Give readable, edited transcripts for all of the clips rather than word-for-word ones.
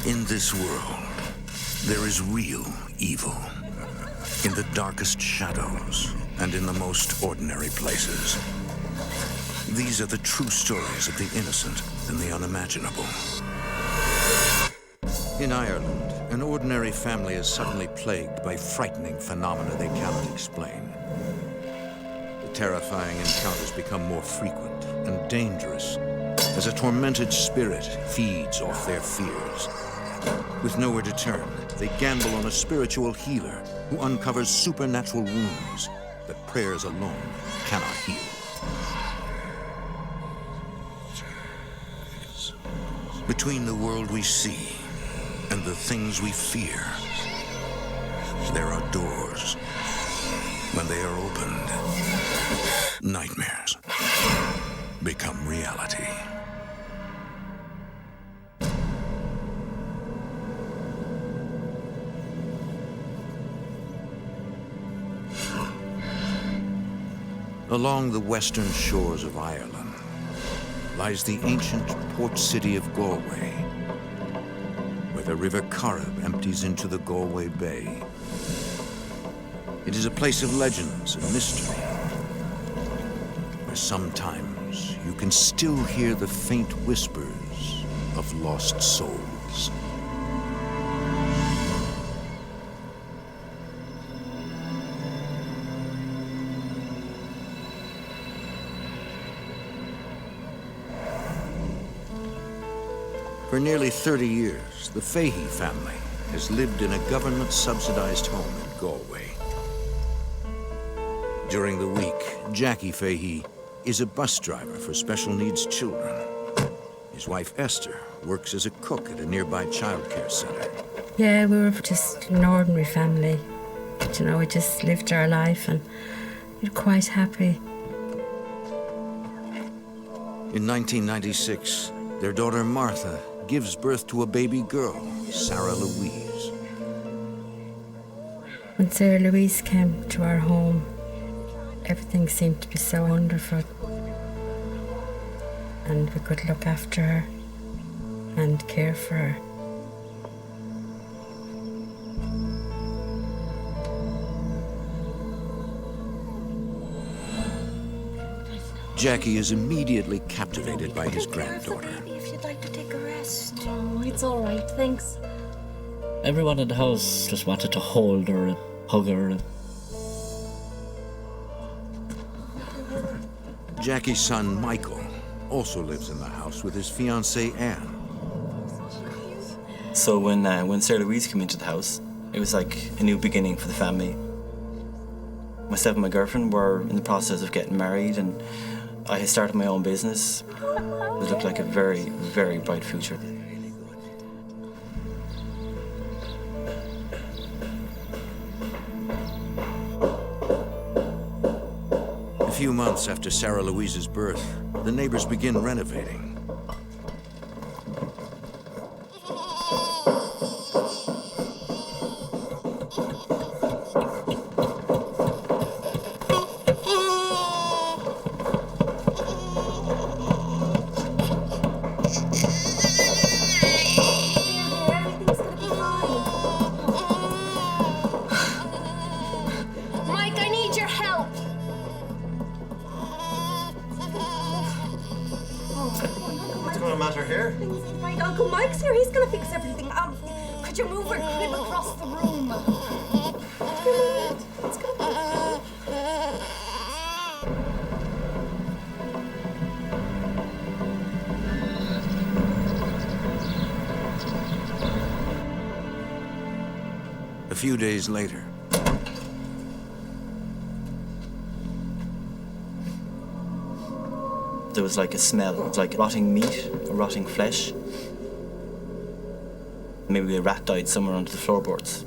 In this world, there is real evil. In the darkest shadows and in the most ordinary places. These are the true stories of the innocent and the unimaginable. In Ireland, an ordinary family is suddenly plagued by frightening phenomena they cannot explain. The terrifying encounters become more frequent and dangerous as a tormented spirit feeds off their fears. With nowhere to turn, they gamble on a spiritual healer who uncovers supernatural wounds that prayers alone cannot heal. Between the world we see and the things we fear, there are doors. When they are opened, nightmares become reality. Along the western shores of Ireland lies the ancient port city of Galway, where the River Corrib empties into the Galway Bay. It is a place of legends and mystery, where sometimes you can still hear the faint whispers of lost souls. For nearly 30 years, the Fahey family has lived in a government-subsidized home in Galway. During the week, Jackie Fahey is a bus driver for special needs children. His wife, Esther, works as a cook at a nearby childcare center. Yeah, we were just an ordinary family. You know, we just lived our life and we were quite happy. In 1996, their daughter, Martha, gives birth to a baby girl, Sarah Louise. When Sarah Louise came to our home, everything seemed to be so wonderful. And we could look after her and care for her. Jackie is immediately captivated by his granddaughter. If you'd like to take a rest. Oh, it's all right, thanks. Everyone in the house just wanted to hold her and hug her. Jackie's son, Michael, also lives in the house with his fiancée, Anne. So when Sarah Louise came into the house, it was like a new beginning for the family. Myself and my girlfriend were in the process of getting married, and I had started my own business. It looked like a very, very bright future. A few months after Sarah Louise's birth, the neighbors begin renovating. Uncle Mike's here. He's gonna fix everything. Could you move her crib across the room? It's gonna A few days later, There was like a smell, it was like rotting meat, or rotting flesh. Maybe a rat died somewhere under the floorboards.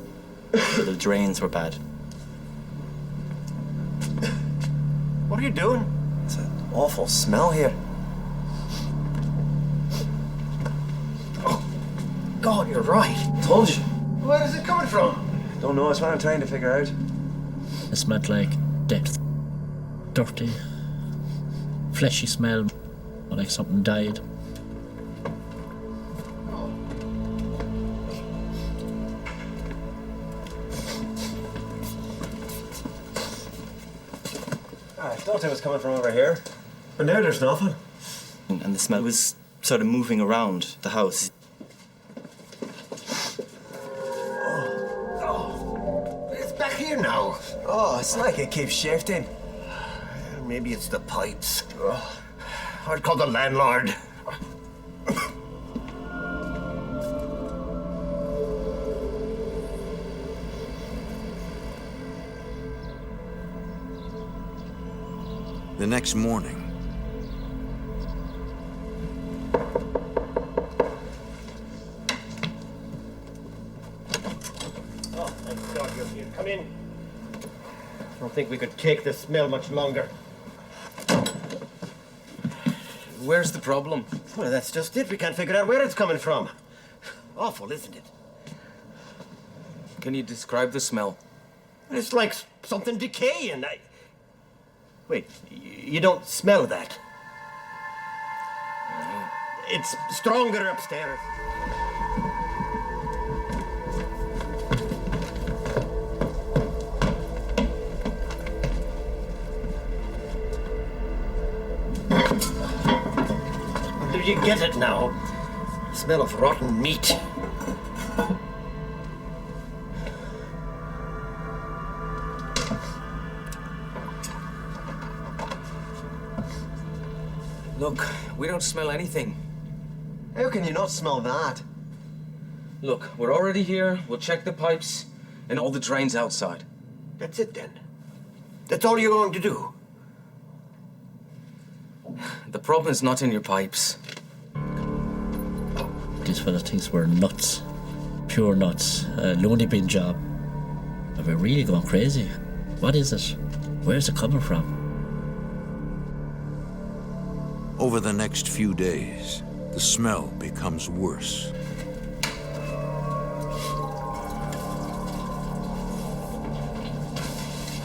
The drains were bad. What are you doing? It's an awful smell here. Oh, God, you're right. Told you. Where is it coming from? Don't know, it's what I'm trying to figure out. It smelled like death. Dirty, fleshy smell, like something died. Thought it was coming from over here. But now there's nothing. And the smell was sort of moving around the house. It's back here now. Oh, it's like it keeps shifting. Maybe it's the pipes. I'd call the landlord. The next morning, Oh, thank God you're here. Come in. I don't think we could take this smell much longer. Where's the problem? Well, that's just it. We can't figure out where it's coming from. Awful, isn't it? Can you describe the smell? It's like something decaying. Wait, you don't smell that? It's stronger upstairs. Do you get it now? Smell of rotten meat. Look, we don't smell anything. How can you not smell that? Look, we're already here. We'll check the pipes and all the drains outside. That's it then. That's all you're going to do. The problem's not in your pipes. This fella thinks we're nuts. Pure nuts. A loony bin job. Are we really going crazy? What is it? Where's it coming from? over the next few days, the smell becomes worse.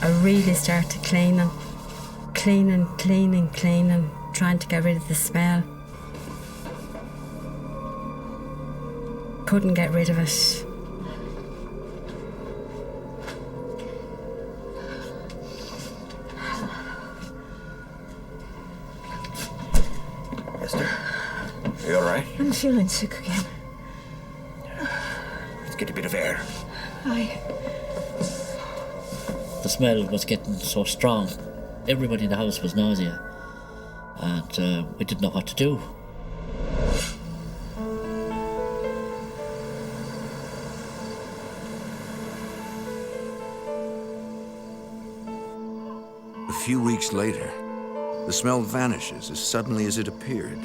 I really started cleaning, trying to get rid of the smell. Couldn't get rid of it. Esther, are you all right? I'm feeling sick again. Let's get a bit of air. Aye. The smell was getting so strong. Everybody in the house was nausea. And we didn't know what to do. A few weeks later, the smell vanishes as suddenly as it appeared.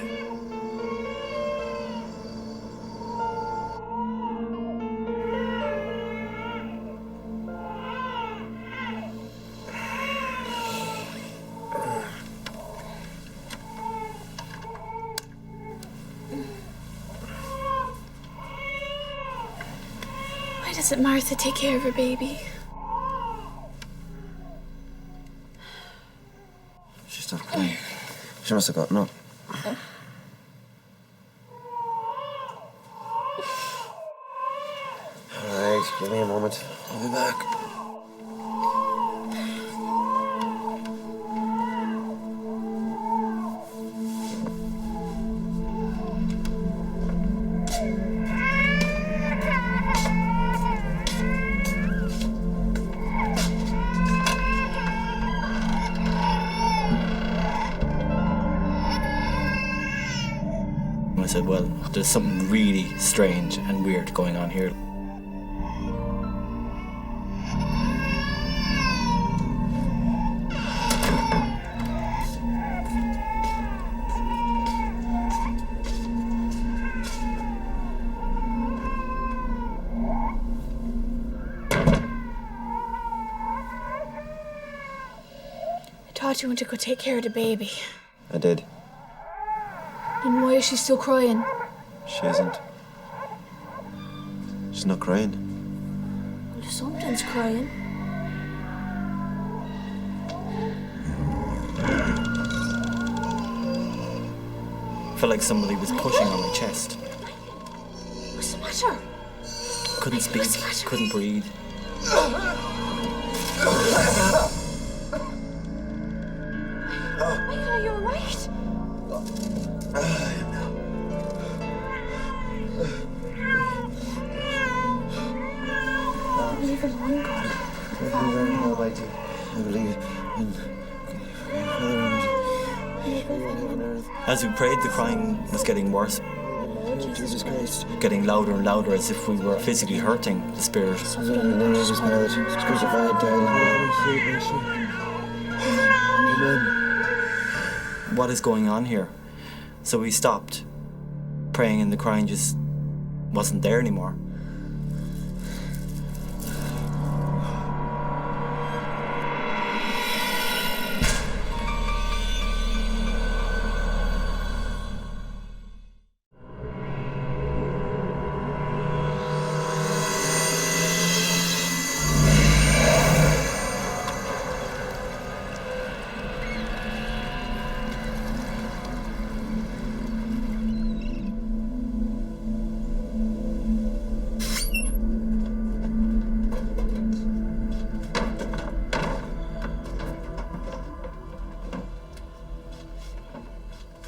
Why doesn't Martha take care of her baby? She stopped crying. She must have gotten up. All right, give me a moment. I'll be back. I said, well, there's something really strange and weird going on here. I taught you when to go take care of the baby. I did. Then why is she still crying? She isn't. She's not crying. Well, something's crying. I felt like somebody was pushing on my chest. What's the matter? Couldn't speak, What's the matter? couldn't breathe. Michael, are you alright? Leave it alone, God. I believe in As we prayed, the crying was getting worse, Jesus Christ. getting louder and louder, as if we were physically hurting the spirit. Crucified, Amen. What is going on here? So we stopped praying, and the crying just wasn't there anymore.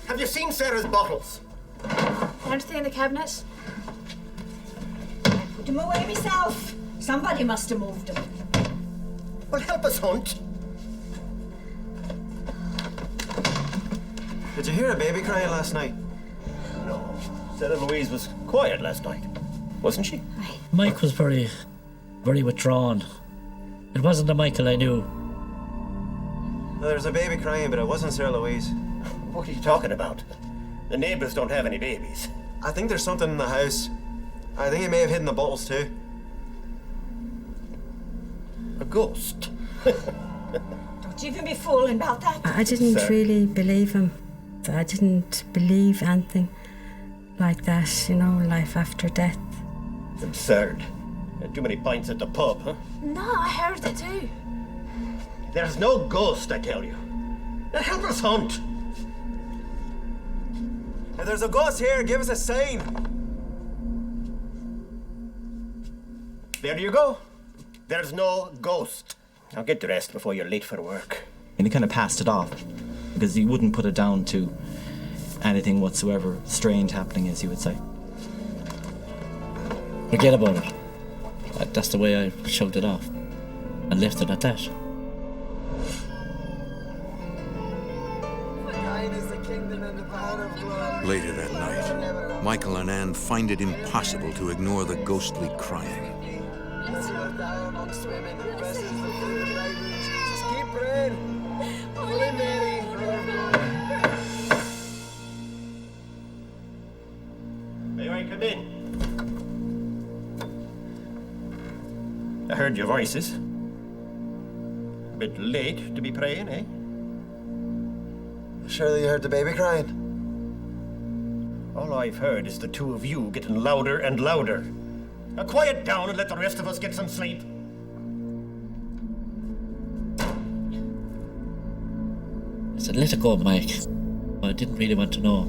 Have you seen Sarah's bottles? Anything in the cabinet? Put them away myself. Somebody must have moved them. Well, help us hunt. Did you hear a baby crying last night? No. Sarah Louise was quiet last night, wasn't she? Mike was very withdrawn. It wasn't the Michael I knew. No, there was a baby crying, but it wasn't Sarah Louise. What are you talking about? The neighbours don't have any babies. I think there's something in the house. I think he may have hidden the bottles too. A ghost. Don't even be fooling about that. I didn't Sir. really believe him. I didn't believe anything like that, you know, life after death. It's absurd. Had too many pints at the pub, huh? No, I heard it too. There's no ghost, I tell you. Now help us hunt. If there's a ghost here, give us a sign. There you go. There's no ghost. Now get dressed before you're late for work. And he kind of passed it off, because he wouldn't put it down to anything whatsoever strange happening, as he would say. Forget about it. That's the way I shoved it off. And left it at that. Later that night, Michael and Anne find it impossible to ignore the ghostly crying. May I come in? I heard your voices. A bit late to be praying, eh? Surely you heard the baby crying. All I've heard is the two of you getting louder and louder. Now quiet down and let the rest of us get some sleep. I said, let it go, Mike. I didn't really want to know.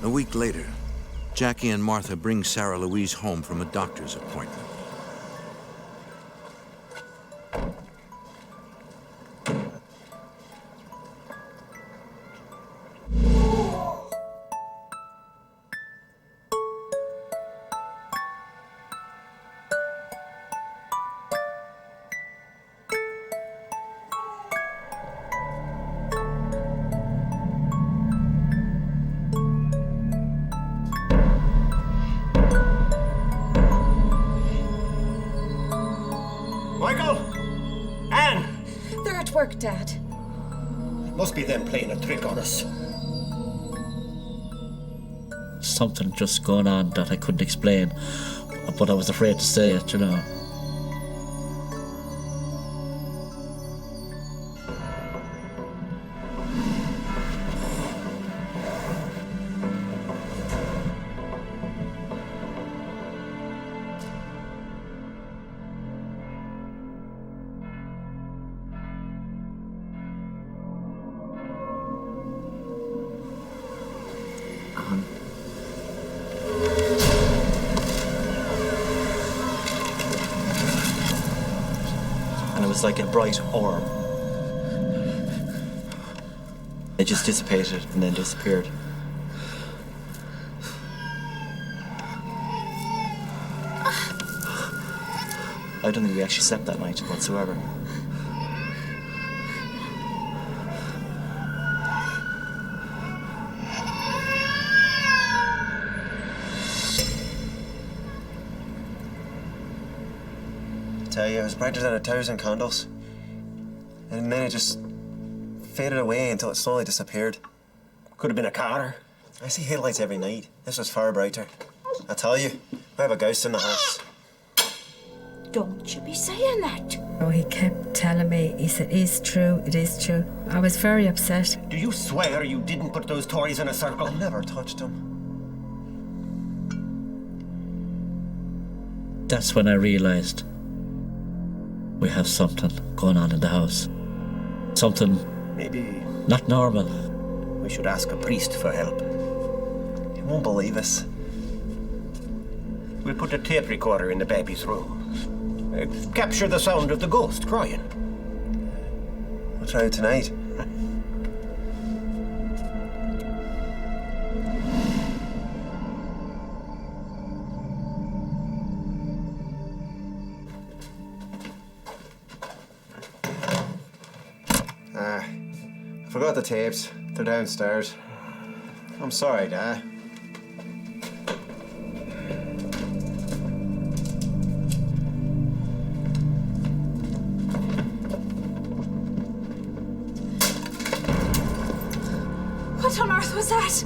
A week later, Jackie and Martha bring Sarah Louise home from a doctor's appointment. Michael! Anne! They're at work, Dad. Must be them playing a trick on us. Something just going on that I couldn't explain. But I was afraid to say it, you know. and it was like a bright orb. It just dissipated and then disappeared. I don't think we actually slept that night whatsoever. I tell you, it was brighter than 1,000 candles. And then it just faded away until it slowly disappeared. Could have been a car. I see headlights every night. This was far brighter. I tell you, I have a ghost in the house. Don't you be saying that. Oh, he kept telling me, he said, it is true. I was very upset. Do you swear you didn't put those Tories in a circle? I never touched them. That's when I realised we have something going on in the house. Something Maybe not normal. we should ask a priest for help. You won't believe us. We'll put a tape recorder in the baby's room. Capture the sound of the ghost crying. We'll try it tonight. I forgot the tapes. They're downstairs. I'm sorry, Dad. What on earth was that?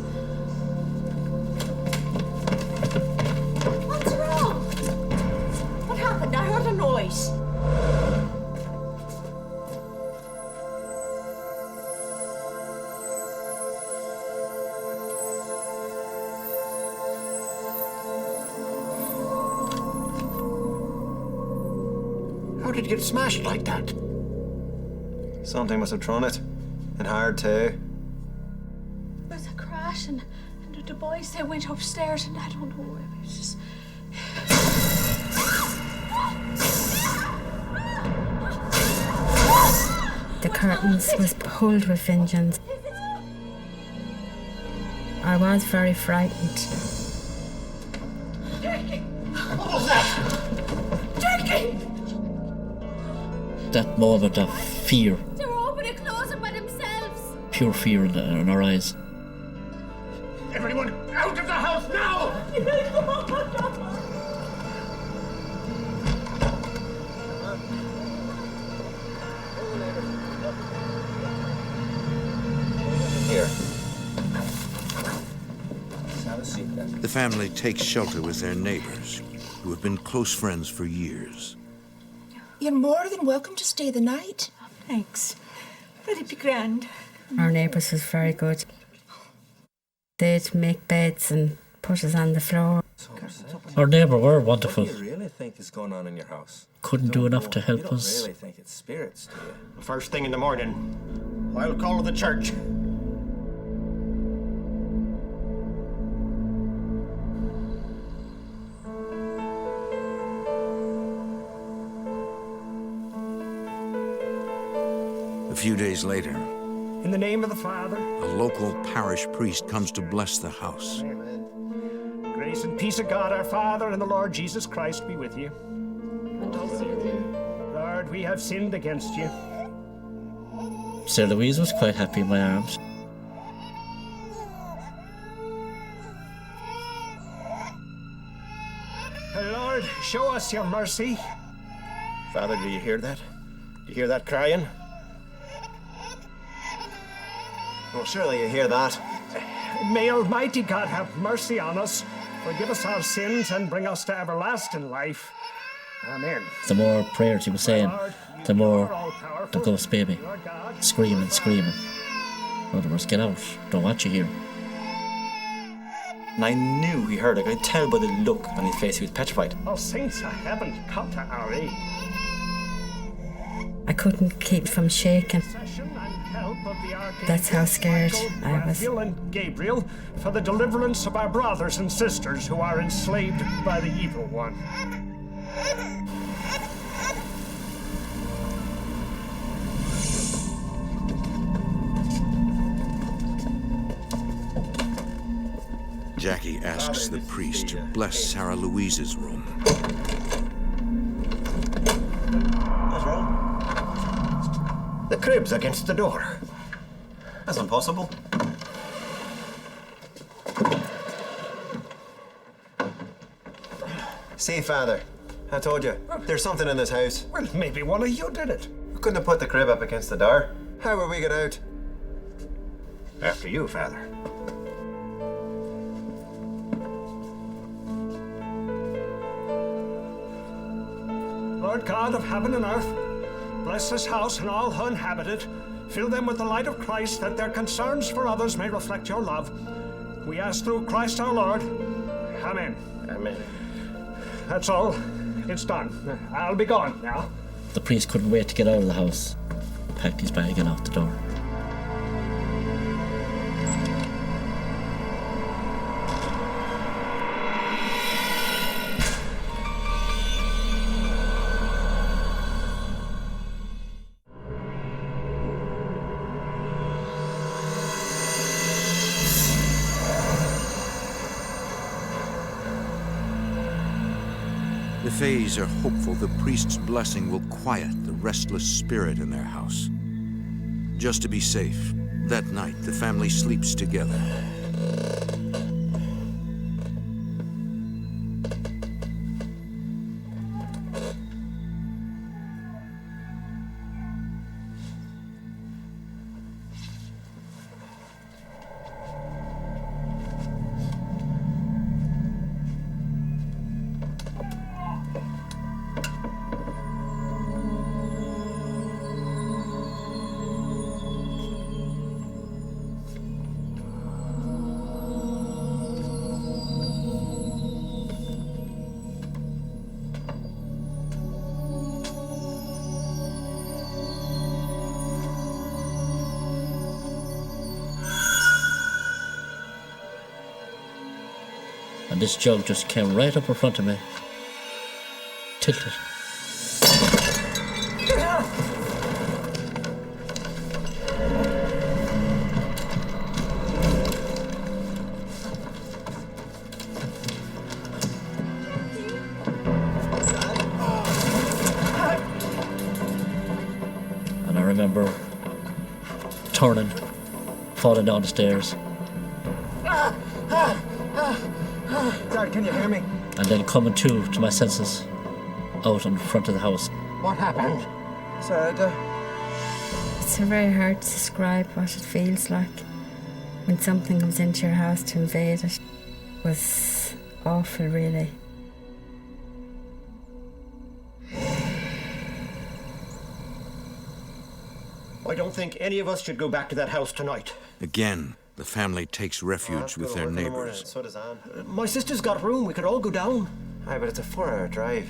What's wrong? What happened? I heard a noise. How did it get smashed like that? Something must have thrown it. And hard, too. There was a crash and the boys, they went upstairs and I don't know, it was just... The curtains was pulled with vengeance. I was very frightened. What was that? Jackie! That moment of fear, They were opening and closing by themselves. pure fear in our eyes. Everyone out of the house now! Here. Have a seat then. The family takes shelter with their neighbors, who have been close friends for years. You're more than welcome to stay the night. Thanks. That'd be grand. Our neighbours was very good. They'd make beds and put us on the floor. Our neighbour were wonderful. What do you really think is going on in your house? Couldn't do enough to You help don't us. really think it's spirits, do you? First thing in the morning, I'll call the church. A few days later, In the name of the Father, a local parish priest comes to bless the house. Amen. Grace and peace of God our Father and the Lord Jesus Christ be with you. Lord, we have sinned against you. Sir Louise was quite happy in my arms. Lord, show us your mercy. Father, do you hear that? Do you hear that crying? Well, surely you hear that. May Almighty God have mercy on us, forgive us our sins, and bring us to everlasting life. Amen. The more prayers he was saying, the more the ghost baby screaming. In other words, get out, don't want you here. And I knew he heard it. I could tell by the look on his face he was petrified. All saints of heaven, come to our aid. I couldn't keep from shaking. Intercession and help of the archangels That's how scared Michael, I was. Raphael, and Gabriel for the deliverance of our brothers and sisters who are enslaved by the evil one. Jackie asks the priest to bless Sarah Louise's room. What's wrong? The crib's against the door. That's impossible. See, Father, I told you, there's something in this house. Well, maybe one of you did it. We couldn't have put the crib up against the door. How will we get out? After you, Father. Lord God of heaven and earth, bless this house and all who inhabit it. Fill them with the light of Christ, that their concerns for others may reflect your love. We ask through Christ our Lord. Amen. Amen. That's all. It's done. I'll be gone now. The priest couldn't wait to get out of the house, packed his bag and out the door. The Fays are hopeful the priest's blessing will quiet the restless spirit in their house. Just to be safe, that night the family sleeps together. And this jug just came right up in front of me. Tilted. And I remember turning, falling down the stairs. Dad, can you hear me? And then coming to my senses, out in front of the house. What happened? Sorry, It's so very hard to describe what it feels like when something comes into your house to invade it. It was awful, really. I don't think any of us should go back to that house tonight. Again, the family takes refuge with their neighbors. So does Anne. My sister's got room. We could all go down. Aye, but it's a 4-hour drive.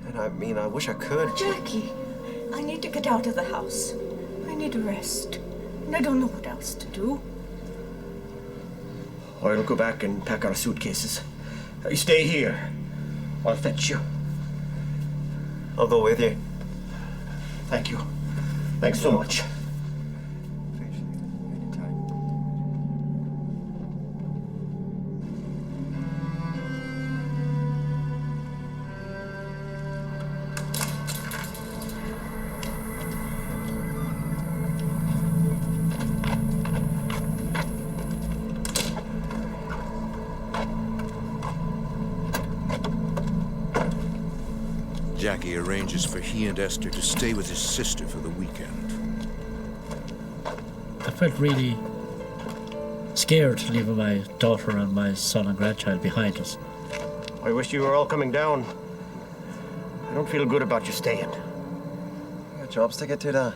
And I mean, I wish I could. Jackie, I need to get out of the house. I need a rest. And I don't know what else to do. I'll go back and pack our suitcases. You stay here. I'll fetch you. I'll go with you. Thank you. Thanks so much. Jackie arranges for he and Esther to stay with his sister for the weekend. I felt really scared leaving my daughter and my son and grandchild behind us. I wish you were all coming down. I don't feel good about you staying. I got jobs to get to, Dad.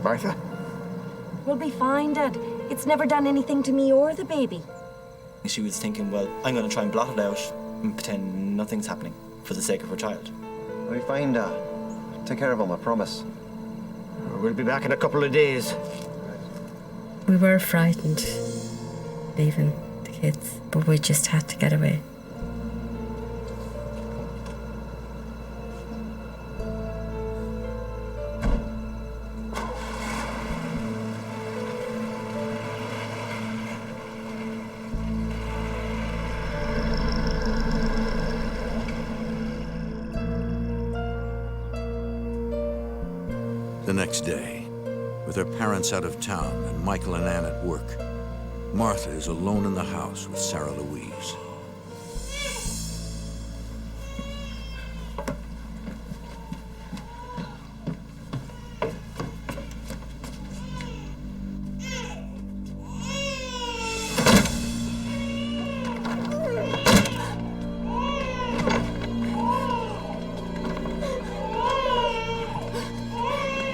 Martha? We'll be fine, Dad. It's never done anything to me or the baby. She was thinking, well, I'm going to try and blot it out and pretend nothing's happening for the sake of her child. I'll be fine, Dad. Take care of him, I promise. We'll be back in a couple of days. We were frightened leaving the kids, but we just had to get away. The next day, with her parents out of town and Michael and Anne at work, Martha is alone in the house with Sarah Louise.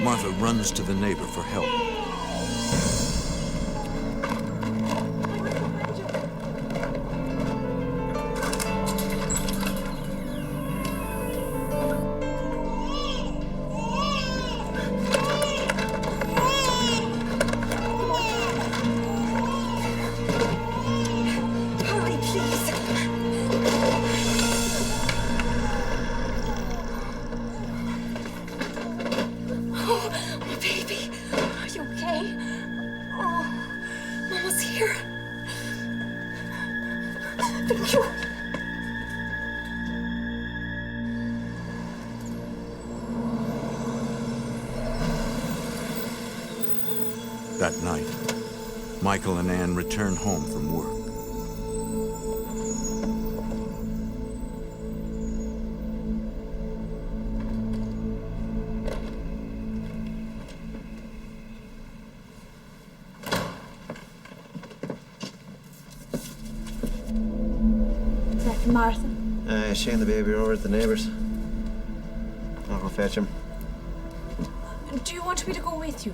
Martha runs to the neighbor for help. Hurry, please. Oh, my baby. Are you okay? Oh, Mama's here. Thank you. That night, Michael and Anne return home from work. Is that Martha? She and the baby are over at the neighbours. I'll go fetch him. Do you want me to go with you?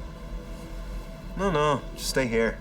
No, just stay here.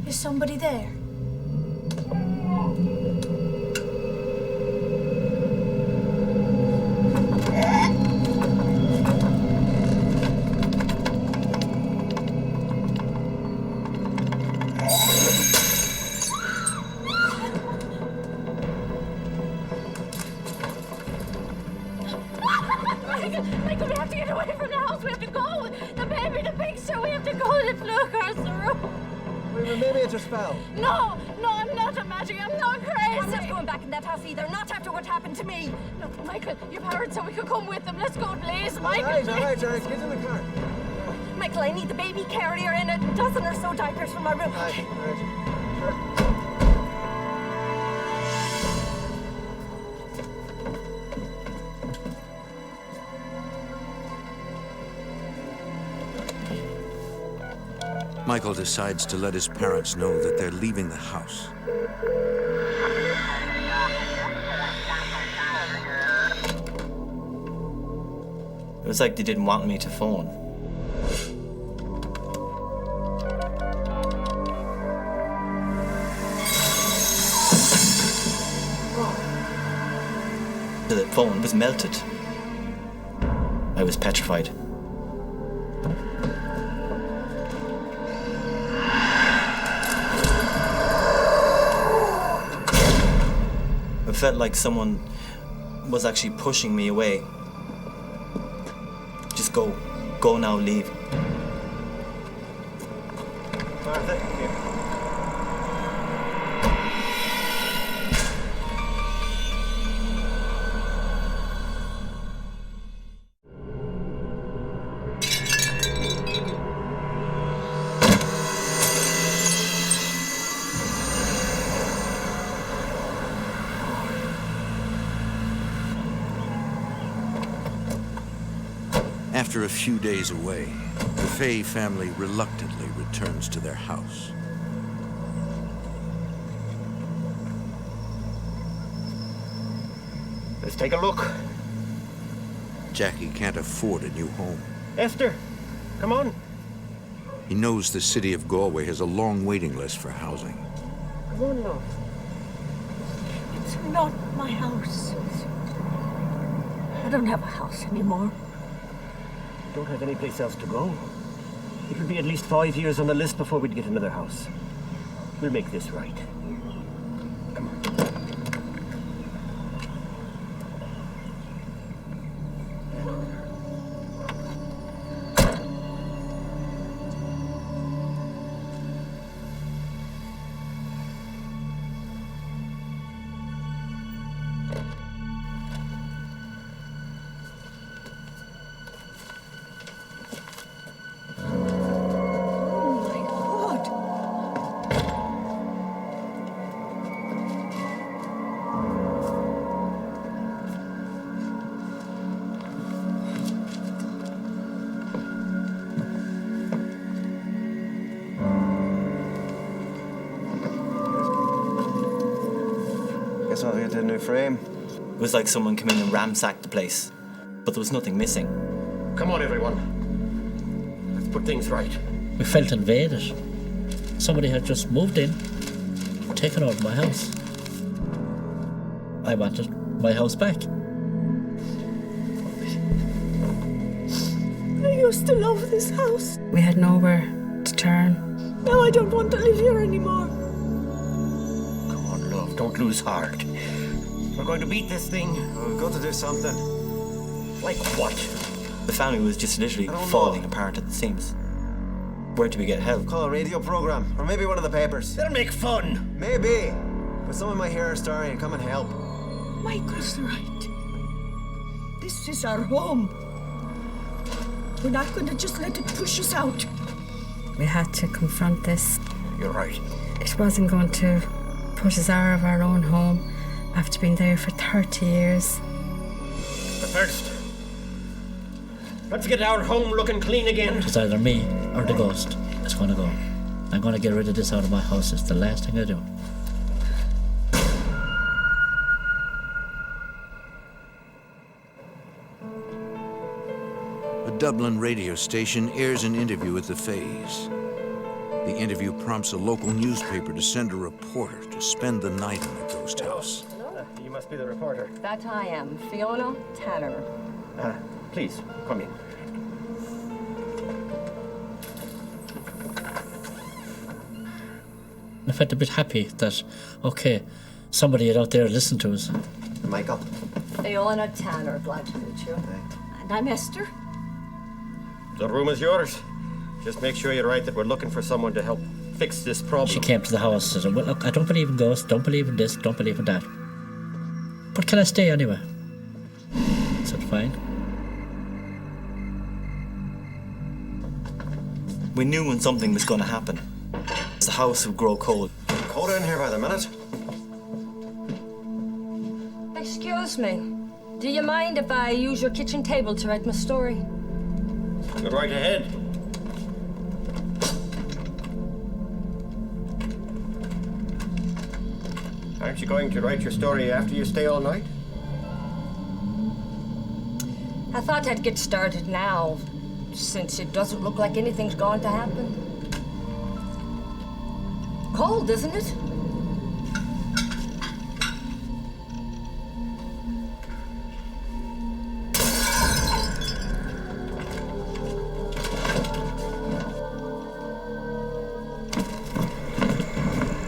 Is somebody there? Michael, we have to get away from the house. We have to go. The baby, the picture. We have to go. The flu across the room. Well, maybe it's a spell. No, I'm not imagining. I'm not crazy. I'm not going back in that house either. Not after what happened to me. Look, Michael, your parents said we could come with them. Let's go, please, Michael. All right, please. Get in the car. Michael, I need the baby carrier and a dozen or so diapers for my room. All right. Sure. Michael decides to let his parents know that they're leaving the house. It was like they didn't want me to phone. The phone was melted. I was petrified. It felt like someone was actually pushing me away. Just go now, leave. Martha, here. After a few days away, the Fay family reluctantly returns to their house. Let's take a look. Jackie can't afford a new home. Esther, come on. He knows the city of Galway has a long waiting list for housing. Come on now. It's not my house. I don't have a house anymore. Don't have any place else to go. It will be at least 5 years on the list before we'd get another house. We'll make this right. Come on. Guess I'll get a new frame. It was like someone came in and ransacked the place, but there was nothing missing. Come on, everyone. Let's put things right. We felt invaded. Somebody had just moved in, taken over my house. I wanted my house back. I used to love this house. We had nowhere to turn. Now I don't want to live here anymore. Come on, love, don't lose heart. We're going to beat this thing. We've got to do something. Like what? The family was just literally falling apart at the seams. Where do we get help? Call a radio program, or maybe one of the papers. They'll make fun. Maybe. But someone might hear our story and come and help. Michael's right. This is our home. We're not going to just let it push us out. We had to confront this. You're right. It wasn't going to put us out of our own home after being there for 30 years. But first, let's get our home looking clean again. It's either me or the ghost that's going to go. I'm going to get rid of this out of my house. It's the last thing I do. A Dublin radio station airs an interview with the Fays. The interview prompts a local newspaper to send a reporter to spend the night in the ghost house. You must be the reporter. That I am, Fiona Tanner. Please, come in. I felt a bit happy that, okay, somebody out there listened to us. Michael. Fiona Tanner, glad to meet you. And I'm Esther. The room is yours. Just make sure you're right that we're looking for someone to help fix this problem. She came to the house and said, well, look, I don't believe in ghosts, don't believe in this, don't believe in that. But can I stay anyway? I said, fine. We knew when something was going to happen. The house would grow cold. Colder in here by the minute. Excuse me. Do you mind if I use your kitchen table to write my story? Go right ahead. Aren't you going to write your story after you stay all night? I thought I'd get started now, since it doesn't look like anything's going to happen. Cold, isn't it?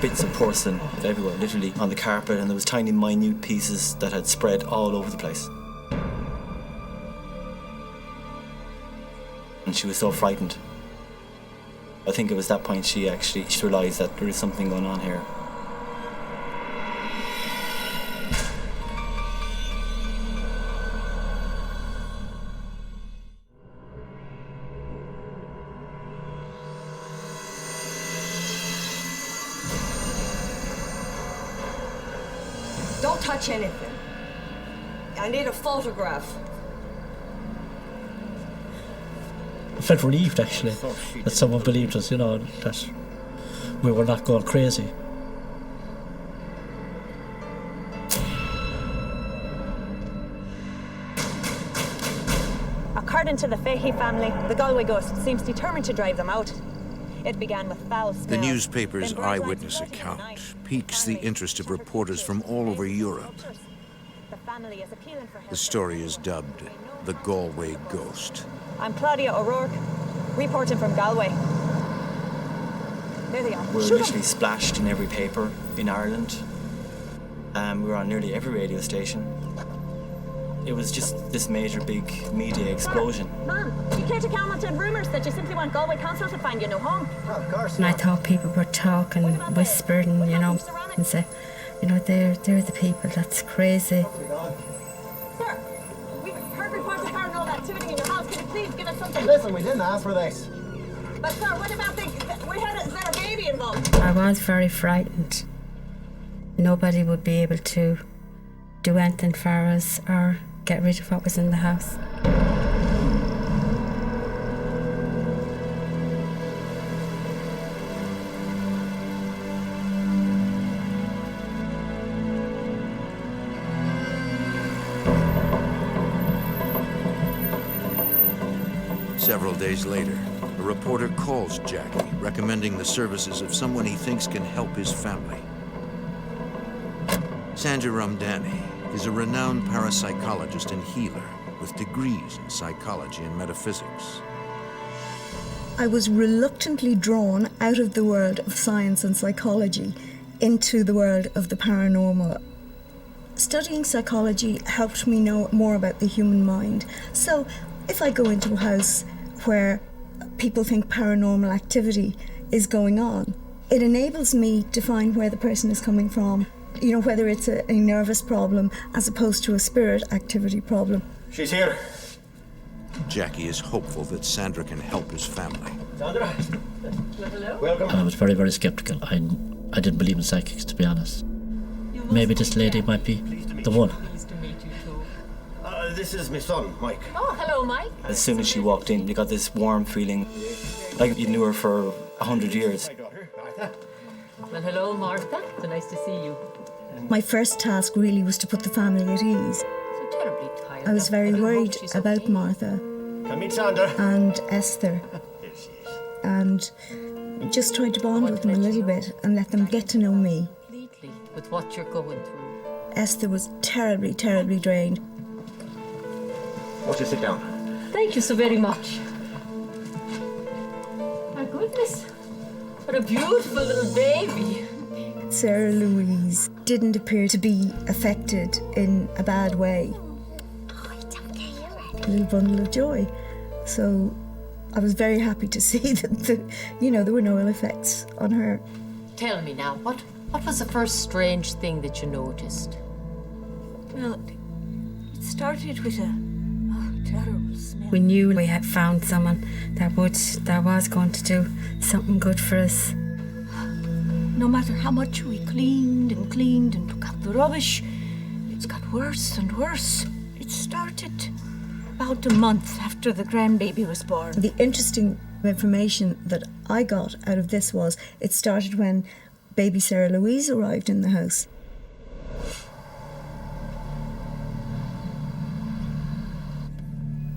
Bits of porcelain everywhere, literally on the carpet, and there was tiny minute pieces that had spread all over the place. And she was so frightened. I think it was that point she realised that there is something going on here. Don't touch anything. I need a photograph. I felt relieved, actually, that someone believed us, you know, that we were not going crazy. According to the Fahey family, the Galway ghost seems determined to drive them out. It began with foul smells. The newspaper's eyewitness account piques the interest of reporters from all over Europe. The story is dubbed the Galway Ghost. I'm Claudia O'Rourke, reporting from Galway. There they are. We're literally splashed in every paper in Ireland. We were on nearly every radio station. It was just this major big media explosion. Ma'am, you care to comment on rumours that you simply want Galway Council to find you no home? Of course. And I thought people were talking, whispering, and say, they're the people. That's crazy. Sir, we've heard reports of paranormal activity in your house. Can you please give us something? Listen, we didn't ask for this. But sir, what about is there a baby involved? I was very frightened. Nobody would be able to do anything for us or get rid of what was in the house. Several days later, a reporter calls Jackie, recommending the services of someone he thinks can help his family. Sandra Ramdani is a renowned parapsychologist and healer with degrees in psychology and metaphysics. I was reluctantly drawn out of the world of science and psychology into the world of the paranormal. Studying psychology helped me know more about the human mind. So if I go into a house where people think paranormal activity is going on, it enables me to find where the person is coming from. Whether it's a nervous problem as opposed to a spirit activity problem. She's here. Jackie is hopeful that Sandra can help his family. Sandra. Hello. Welcome. I was very, very skeptical. I didn't believe in psychics, to be honest. Maybe this lady might be the one. Pleased to meet you too. This is my son, Mike. Oh, hello, Mike. As soon as she walked in, you got this warm feeling, like you knew her for 100 years. Well, hello, Martha. So nice to see you. My first task really was to put the family at ease. So terribly tired. I was very worried about Martha Come meet Sandra. and Esther, and just tried to bond with them a little bit and let them get to know me. Completely with what you're going through. Esther was terribly, terribly drained. Won't you sit down? Thank you so very much. My goodness, what a beautiful little baby. Sarah Louise didn't appear to be affected in a bad way. A little bundle of joy. So I was very happy to see that there were no ill effects on her. Tell me now, what was the first strange thing that you noticed? Well, it started with a terrible smell. We knew we had found someone that was going to do something good for us. No matter how much we cleaned and took out the rubbish, it's got worse and worse. It started about a month after the grandbaby was born. The interesting information that I got out of this was it started when baby Sarah Louise arrived in the house.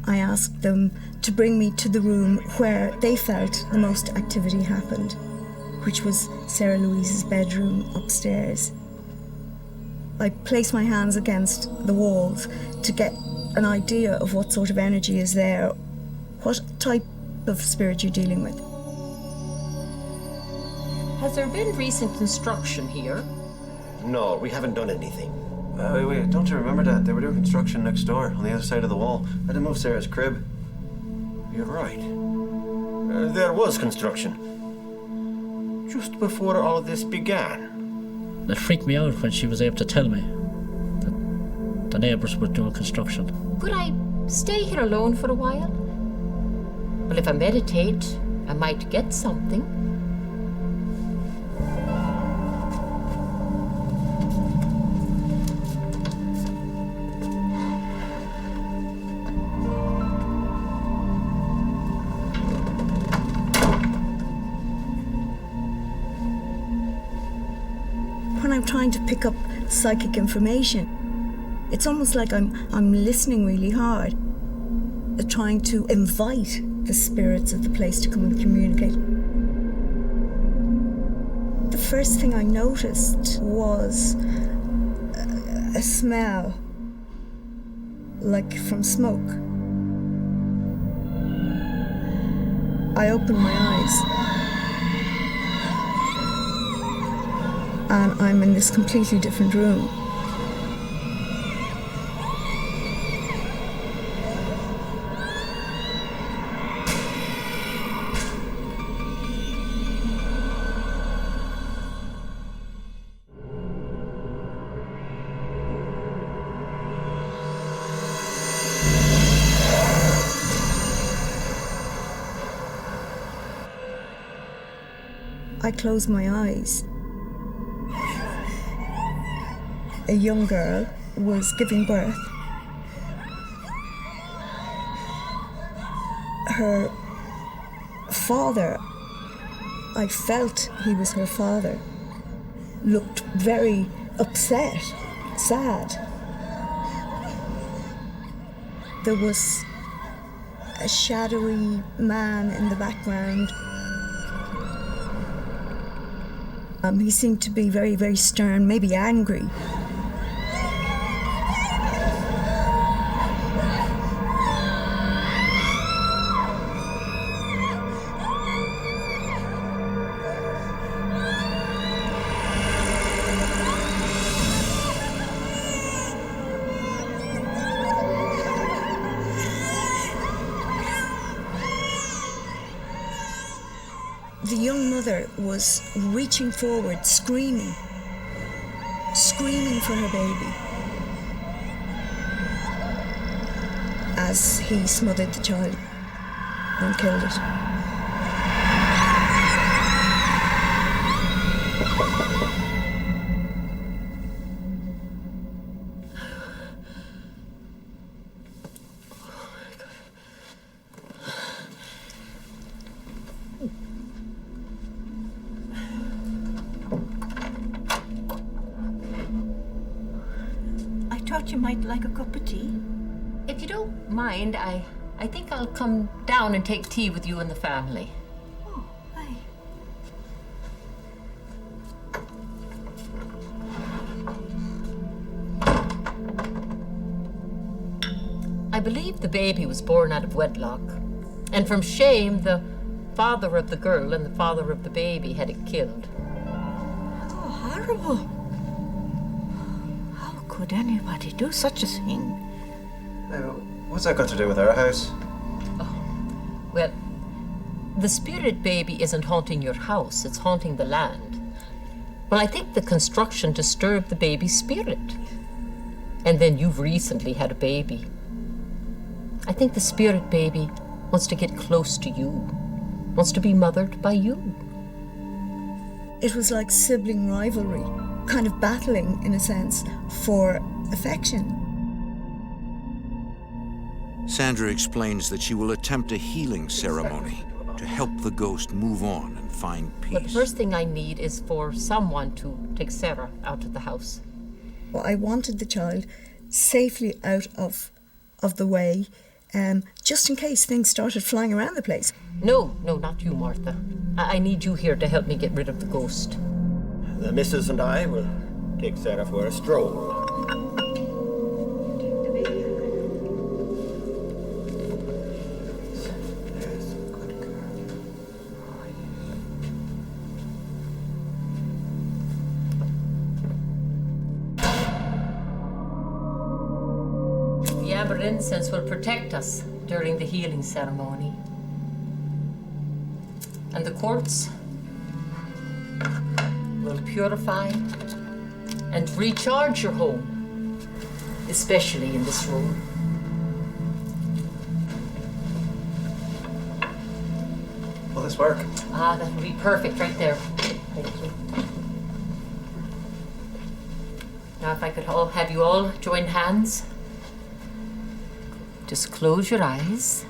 I asked them to bring me to the room where they felt the most activity happened, which was Sarah Louise's bedroom upstairs. I placed my hands against the walls to get an idea of what sort of energy is there, what type of spirit you're dealing with. Has there been recent construction here? No, we haven't done anything. Wait, don't you remember that? They were doing construction next door, on the other side of the wall. I had to move Sarah's crib. You're right. There was construction. Just before all this began. It freaked me out when she was able to tell me that the neighbours were doing construction. Could I stay here alone for a while? Well, if I meditate, I might get something. When I'm trying to pick up psychic information, it's almost like I'm listening really hard, trying to invite the spirits of the place to come and communicate. first thing I noticed was a smell, like from smoke. I opened my eyes, and I'm in this completely different room. I closed my eyes. A young girl was giving birth. Her father, I felt he was her father, looked very upset, sad. There was a shadowy man in the background. He seemed to be very, very stern, maybe angry. The young mother was reaching forward, screaming for her baby as he smothered the child and killed it. You might like a cup of tea. If you don't mind, I think I'll come down and take tea with you and the family. Oh, aye. I believe the baby was born out of wedlock, and from shame, the father of the girl and the father of the baby had it killed. Oh, horrible. Would anybody do such a thing? What's that got to do with our house? Oh, well, the spirit baby isn't haunting your house, it's haunting the land. Well, I think the construction disturbed the baby's spirit. And then you've recently had a baby. I think the spirit baby wants to get close to you, wants to be mothered by you. It was like sibling rivalry, kind of battling, in a sense, for affection. Sandra explains that she will attempt a healing ceremony to help the ghost move on and find peace. But the first thing I need is for someone to take Sarah out of the house. Well, I wanted the child safely out of the way, just in case things started flying around the place. No, not you, Martha. I need you here to help me get rid of the ghost. The missus and I will take Sarah for a stroll. The amber incense will protect us during the healing ceremony. And the quartz will purify and recharge your home, especially in this room. Will this work? That will be perfect right there. Thank you. Now if I could have you all join hands. Just close your eyes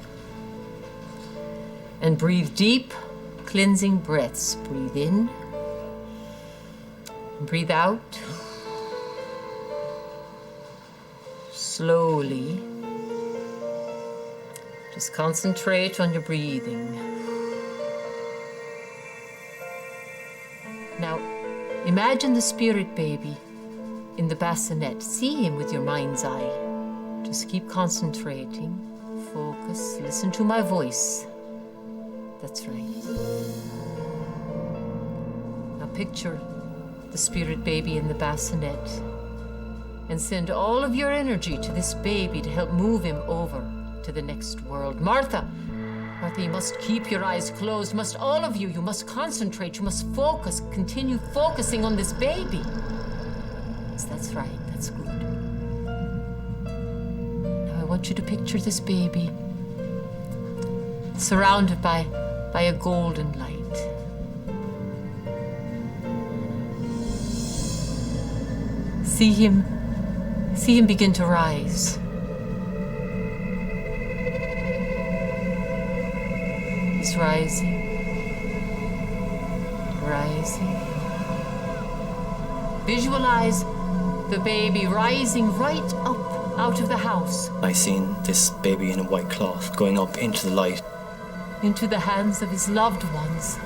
and breathe deep, cleansing breaths. Breathe in. Breathe out. Slowly. Just concentrate on your breathing. Now, Imagine the spirit baby in the bassinet. See him with your mind's eye. Just keep concentrating. Focus. Listen to my voice. That's right. Now picture the spirit baby in the bassinet and send all of your energy to this baby to help move him over to the next world. Martha, you must keep your eyes closed. Must all of you must concentrate. You must focus. Continue focusing on this baby. Yes, that's right. That's good. Now I want you to picture this baby surrounded by a golden light. See him begin to rise. He's rising. Visualize the baby rising right up out of the house. I seen this baby in a white cloth going up into the light. Into the hands of his loved ones.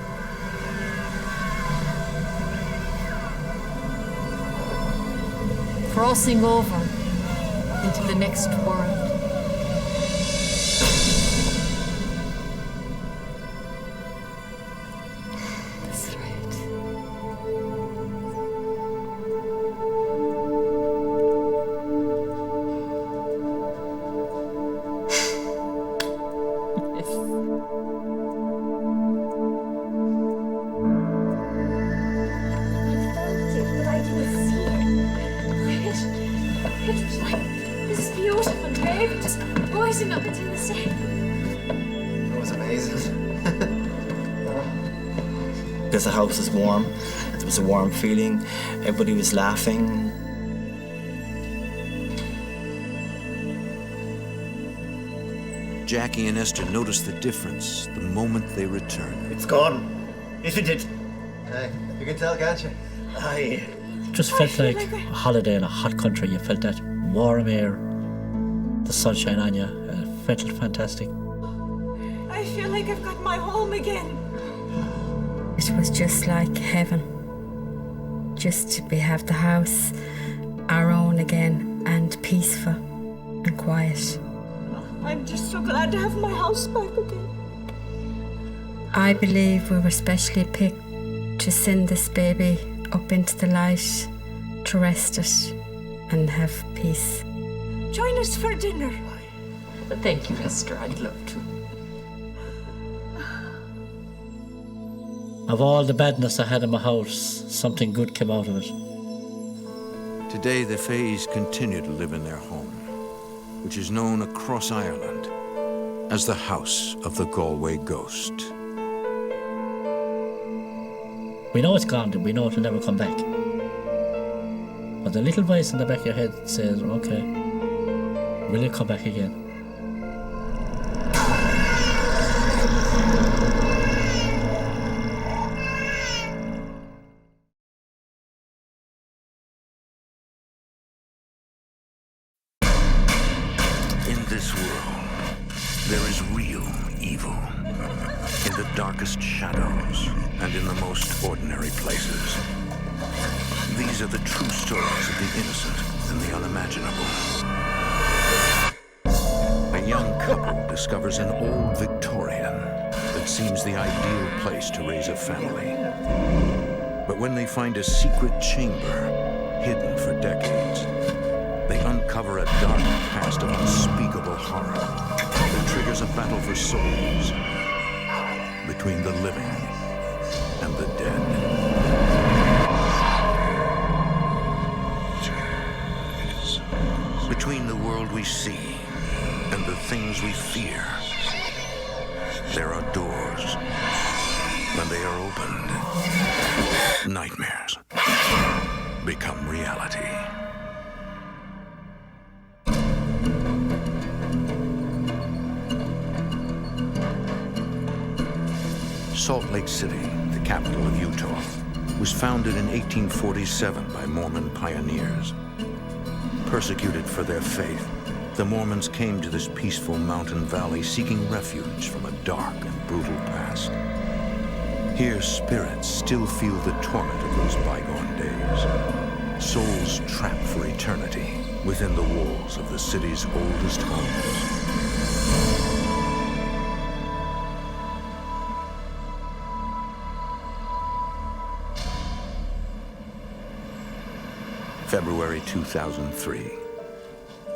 Crossing over into the next world. That's right. Yes. But I didn't see it. It was like this beautiful baby just rising up into the sea. That was amazing. Because the house was warm, there was a warm feeling, everybody was laughing. Jackie and Esther noticed the difference the moment they returned. It's gone, isn't it? Hey, you can tell, can't you? Aye. Just felt like a holiday in a hot country. You felt that warm air, the sunshine on you. It felt fantastic. I feel like I've got my home again. It was just like heaven. Just to have the house our own again and peaceful and quiet. I'm just so glad to have my house back again. I believe we were specially picked to send this baby up into the light, to rest it and have peace. Join us for dinner. Thank you, Esther. I'd love to. Of all the badness I had in my house, something good came out of it. Today, the Fays continue to live in their home, which is known across Ireland as the House of the Galway Ghost. We know it's gone, we know it'll never come back. But the little voice in the back of your head says, okay, will it come back again? In this world, there is real evil. In the darkest shadows and in the most ordinary places. These are the true stories of the innocent and the unimaginable. A young couple discovers an old Victorian that seems the ideal place to raise a family. But when they find a secret chamber hidden for decades, they uncover a dark past of unspeakable horror that triggers a battle for souls between the living and the dead. Between the world we see and the things we fear, there are doors. When they are opened, nightmares become reality. Salt Lake City, the capital of Utah, was founded in 1847 by Mormon pioneers. Persecuted for their faith, the Mormons came to this peaceful mountain valley seeking refuge from a dark and brutal past. Here, spirits still feel the torment of those bygone days. Souls trapped for eternity within the walls of the city's oldest homes. February 2003.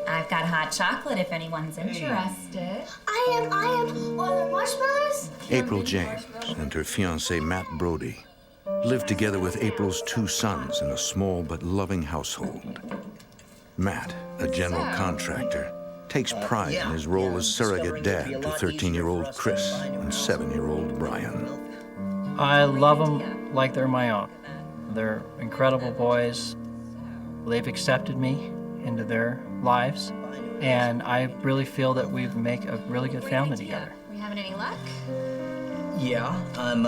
I've got hot chocolate if anyone's interested. I am. Are there marshmallows? April James and her fiancé Matt Brody live together with April's 2 sons in a small but loving household. Matt, a general contractor, takes pride in his role as surrogate dad to 13-year-old Chris and 7-year-old Brian. I love them like they're my own. They're incredible boys. They've accepted me into their lives, and I really feel that we make a really good family together. We having any luck? Yeah, I'm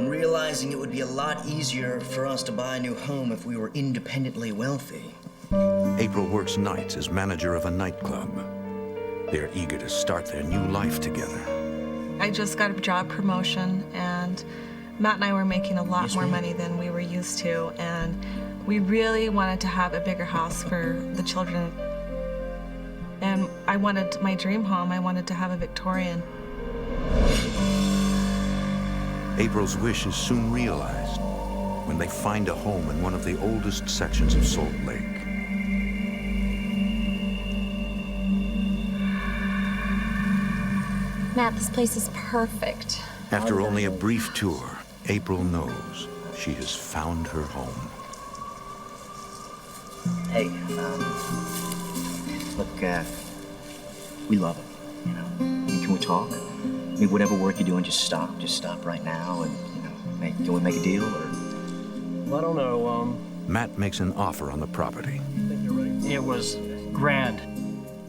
realizing it would be a lot easier for us to buy a new home if we were independently wealthy. April works nights as manager of a nightclub. They're eager to start their new life together. I just got a job promotion, and Matt and I were making a lot more money than we were used to, and we really wanted to have a bigger house for the children. And I wanted my dream home. I wanted to have a Victorian. April's wish is soon realized when they find a home in one of the oldest sections of Salt Lake. Matt, this place is perfect. After only a brief tour, April knows she has found her home. Hey, look, we love him, you know. I mean, can we talk? I mean, whatever work you're doing, just stop right now and, you know, can we make a deal, or? Well, I don't know, Matt makes an offer on the property. It was grand.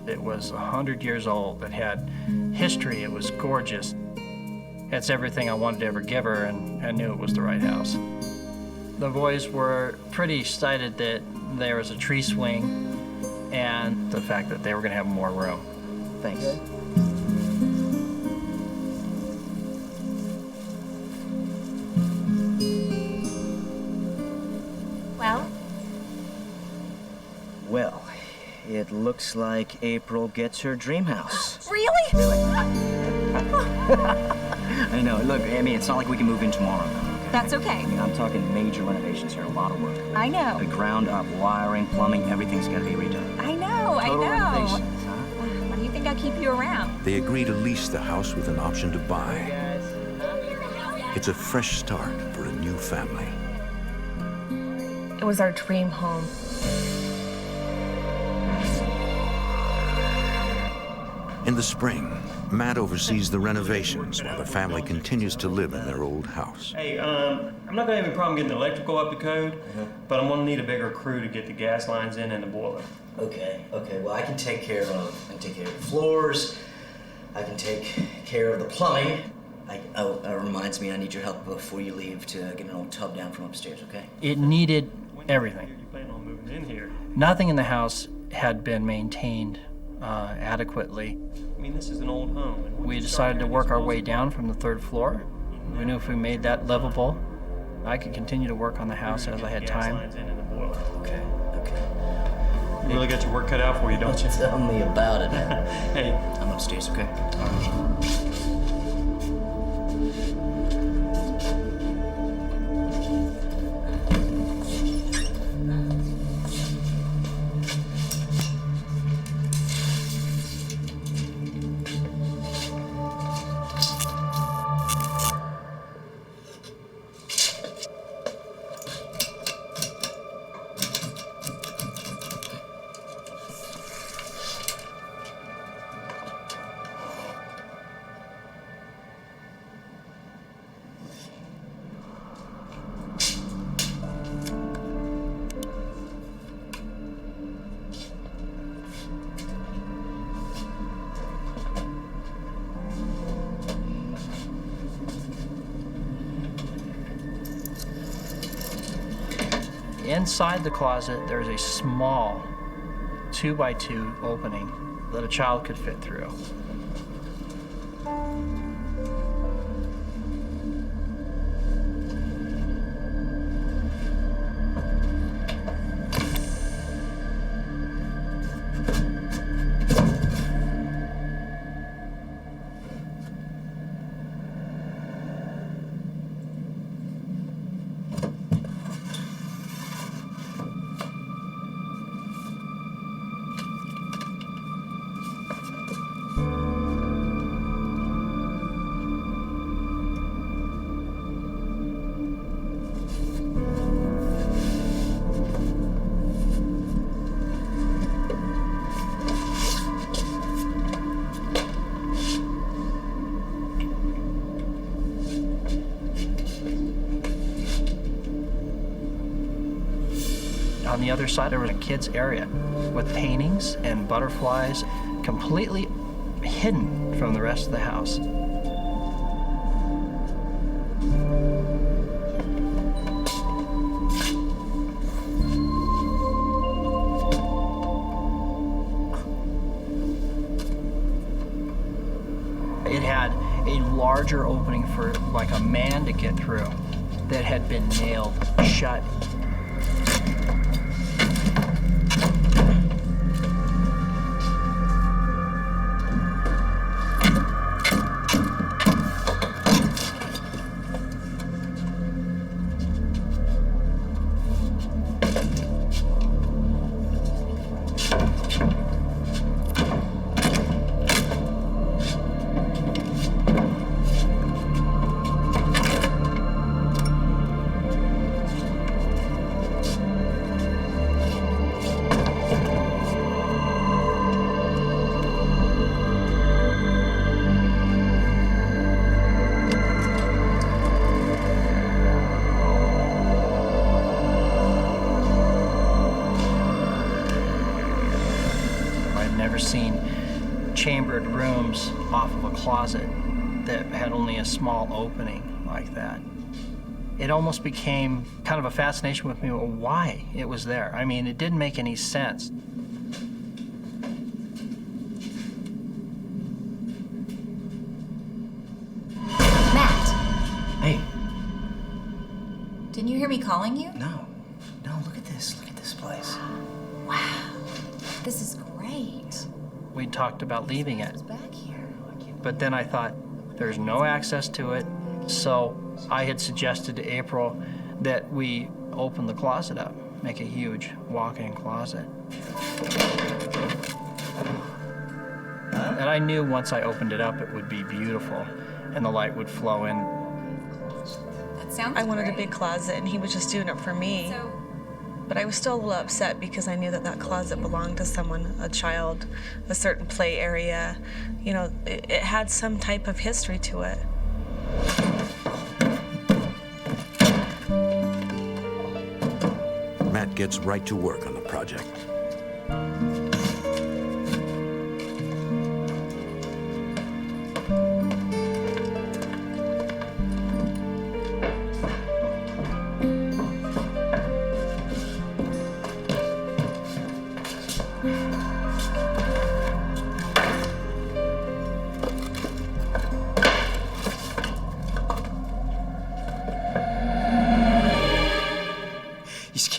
It was 100 years old. It had history. It was gorgeous. It's everything I wanted to ever give her, and I knew it was the right house. The boys were pretty excited that there was a tree swing and the fact that they were going to have more room. Thanks. Well? Well, it looks like April gets her dream house. Really? Really? I know. Look, I mean, it's not like we can move in tomorrow. That's okay. I mean, I'm talking major renovations here, a lot of work. I know. The ground up, wiring, plumbing, everything's got to be redone. I know, Total I know. renovations, huh? Why do you think I keep you around? They agree to lease the house with an option to buy. It's a fresh start for a new family. It was our dream home. In the spring, Matt oversees the renovations while the family continues to live in their old house. Hey, I'm not gonna have any problem getting the electrical up to code, but I'm gonna need a bigger crew to get the gas lines in and the boiler. Okay. Well, I can take care of the floors. I can take care of the plumbing. Reminds me, I need your help before you leave to get an old tub down from upstairs, okay? It needed everything. You plan on moving in here? Nothing in the house had been maintained adequately. I mean, this is an old home. And We decided to work our way down from the 3rd floor. We knew if we made that livable, I could continue to work on the house as I had time. Okay. You really got your work cut out for you, don't you? Tell me about it, man. Hey. I'm upstairs, okay? Inside the closet, there's a small 2x2 opening that a child could fit through. On the other side, there was a kids' area with paintings and butterflies, completely hidden from the rest of the house. It had a larger opening for like a man to get through that had been nailed shut. Seen chambered rooms off of a closet that had only a small opening like that. It almost became kind of a fascination with me why it was there. I mean, it didn't make any sense. Matt, Hey, didn't you hear me calling you? no, look at this. Look at this place. Wow, this is great. We talked about leaving it, Back here. but then I thought there's no access to it, so I had suggested to April that we open the closet up, make a huge walk-in closet. And I knew once I opened it up, it would be beautiful, and the light would flow in. That sounds I wanted great. a big closet, and he was just doing it for me. But I was still a little upset because I knew that that closet belonged to someone, a child, a certain play area. You know, it had some type of history to it. Matt gets right to work on the project.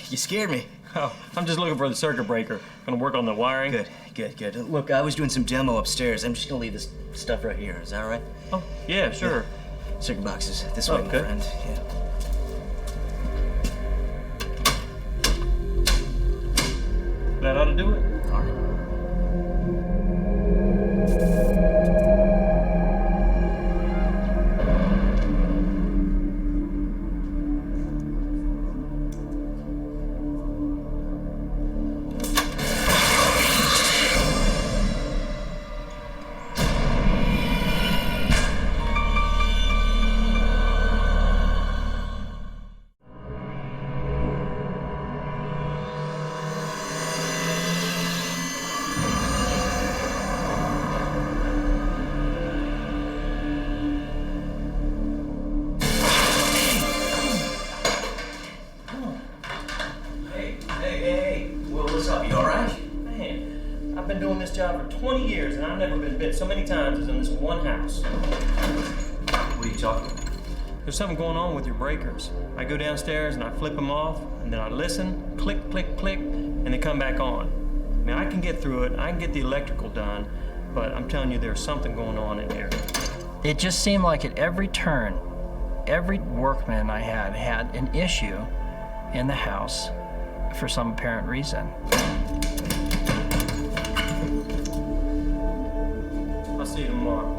You scared me. Oh, I'm just looking for the circuit breaker. Gonna work on the wiring. Good. Look, I was doing some demo upstairs. I'm just gonna leave this stuff right here. Is that all right? Oh, yeah, sure. Yeah. Circuit boxes this way, my good. friend. Yeah. That ought to do it. All right. Hey. What's up? You all right? Man, I've been doing this job for 20 years, and I've never been bit so many times as in this one house. What are you talking about? There's something going on with your breakers. I go downstairs and I flip them off, and then I listen, click, click, click, and they come back on. I mean, I can get through it, I can get the electrical done, but I'm telling you, there's something going on in here. It just seemed like at every turn, every workman I had an issue in the house for some apparent reason. I'll see you tomorrow.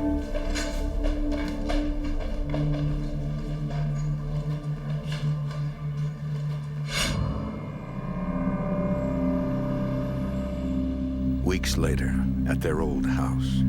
Weeks later, at their old house.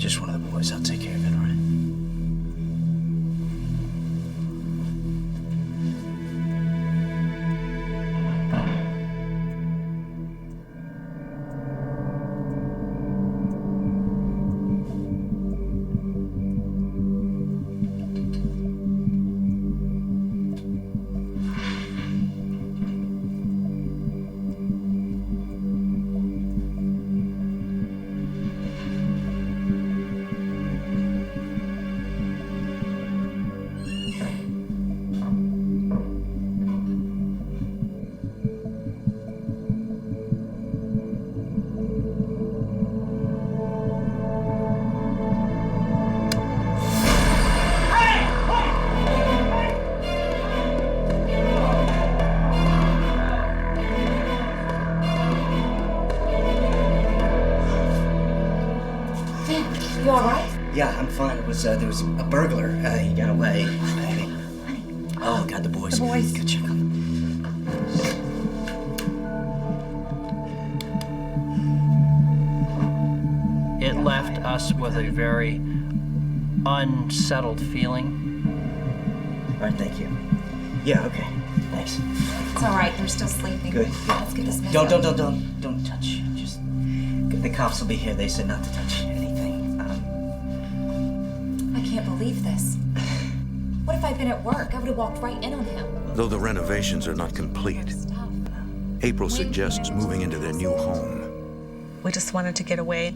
just one of the boys. I'll take care of it, all right? You all right? Yeah, I'm fine. It was, there was a burglar. He got away. Oh, God, the boys. The boys. Go check on them. It left us with a very unsettled feeling. All right, thank you. Yeah, okay. Thanks. It's all right. They're still sleeping. Good. Yeah. Let's get this mess Don't up. touch. Just, the cops will be here. They said not to touch anything. I can't believe this. What if I'd been at work? I would have walked right in on him. Though the renovations are not complete, April suggests moving into their new home. We just wanted to get away.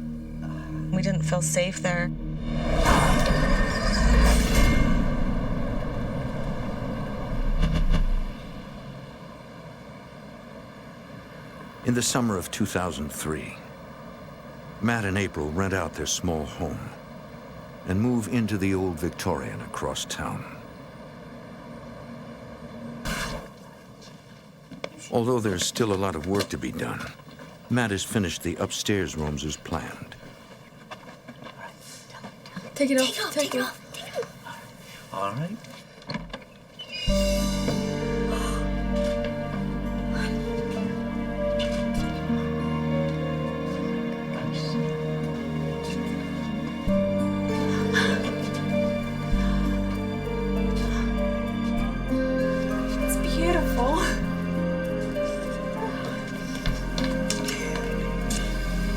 We didn't feel safe there. In the summer of 2003, Matt and April rent out their small home and move into the old Victorian across town. Although there's still a lot of work to be done, Matt has finished the upstairs rooms as planned. Take it off. Take it off. All right. It's beautiful.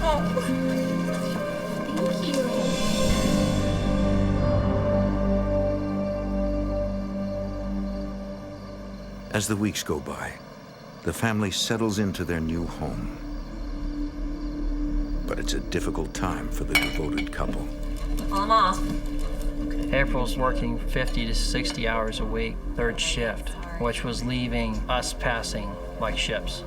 Oh, thank you. As the weeks go by, the family settles into their new home. But it's a difficult time for the devoted couple. I'm off. April's working 50 to 60 hours a week, third shift, which was leaving us passing like ships.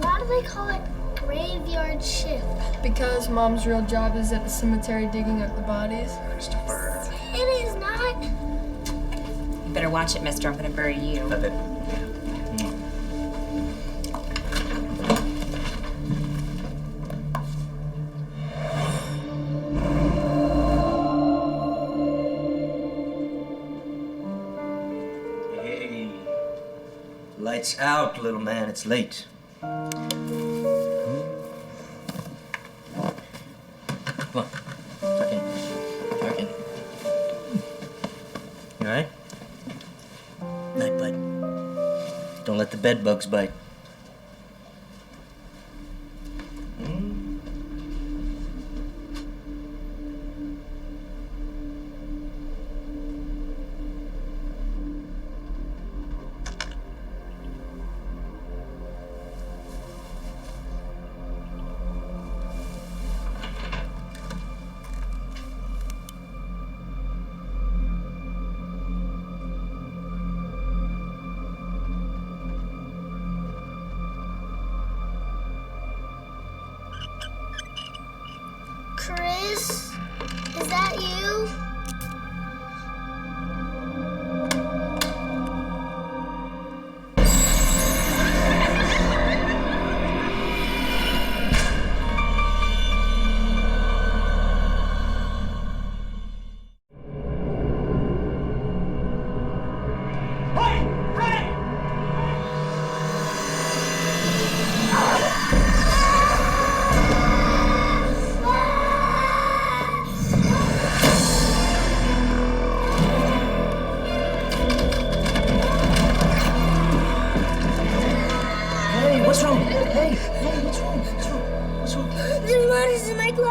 Why do they call it graveyard shift? Because Mom's real job is at the cemetery digging up the bodies. Christopher. It is not. You better watch it, mister. I'm gonna bury you. Love it. Hey. Lights out, little man. It's late. Come on. Tuck in. Tuck in. You all right? Night, bud. Don't let the bed bugs bite. Chris, is that you?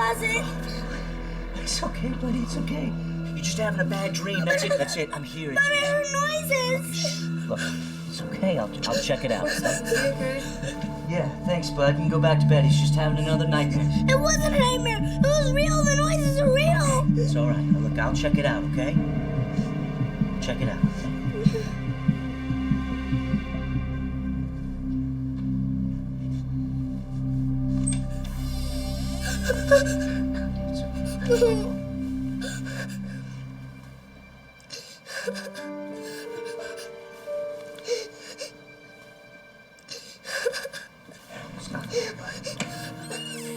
wasn't. It's okay, buddy, it's okay. You're just having a bad dream. That's it, that's it. I'm here. But I heard noises. Look, it's okay. I'll check it out. Okay. Yeah, thanks, bud. You can go back to bed. He's just having another nightmare. It wasn't a nightmare. It was real. The noises are real. It's all right. Now, look, I'll check it out, okay? Check it out.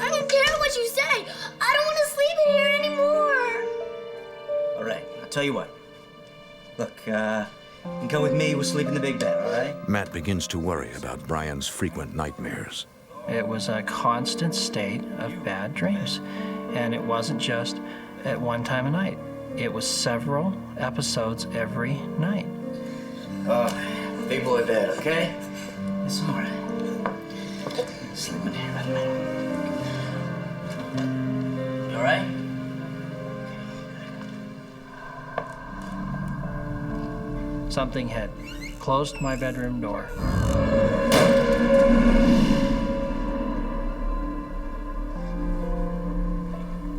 I don't care what you say. I don't want to sleep in here anymore. All right, I'll tell you what. Look, you can come with me. We'll sleep in the big bed, all right? Matt begins to worry about Brian's frequent nightmares. It was a constant state of bad dreams. And it wasn't just at one time a night. It was several episodes every night. Big boy bed, okay? It's all right. Sleep in here, doesn't matter. You all right? Something had closed my bedroom door.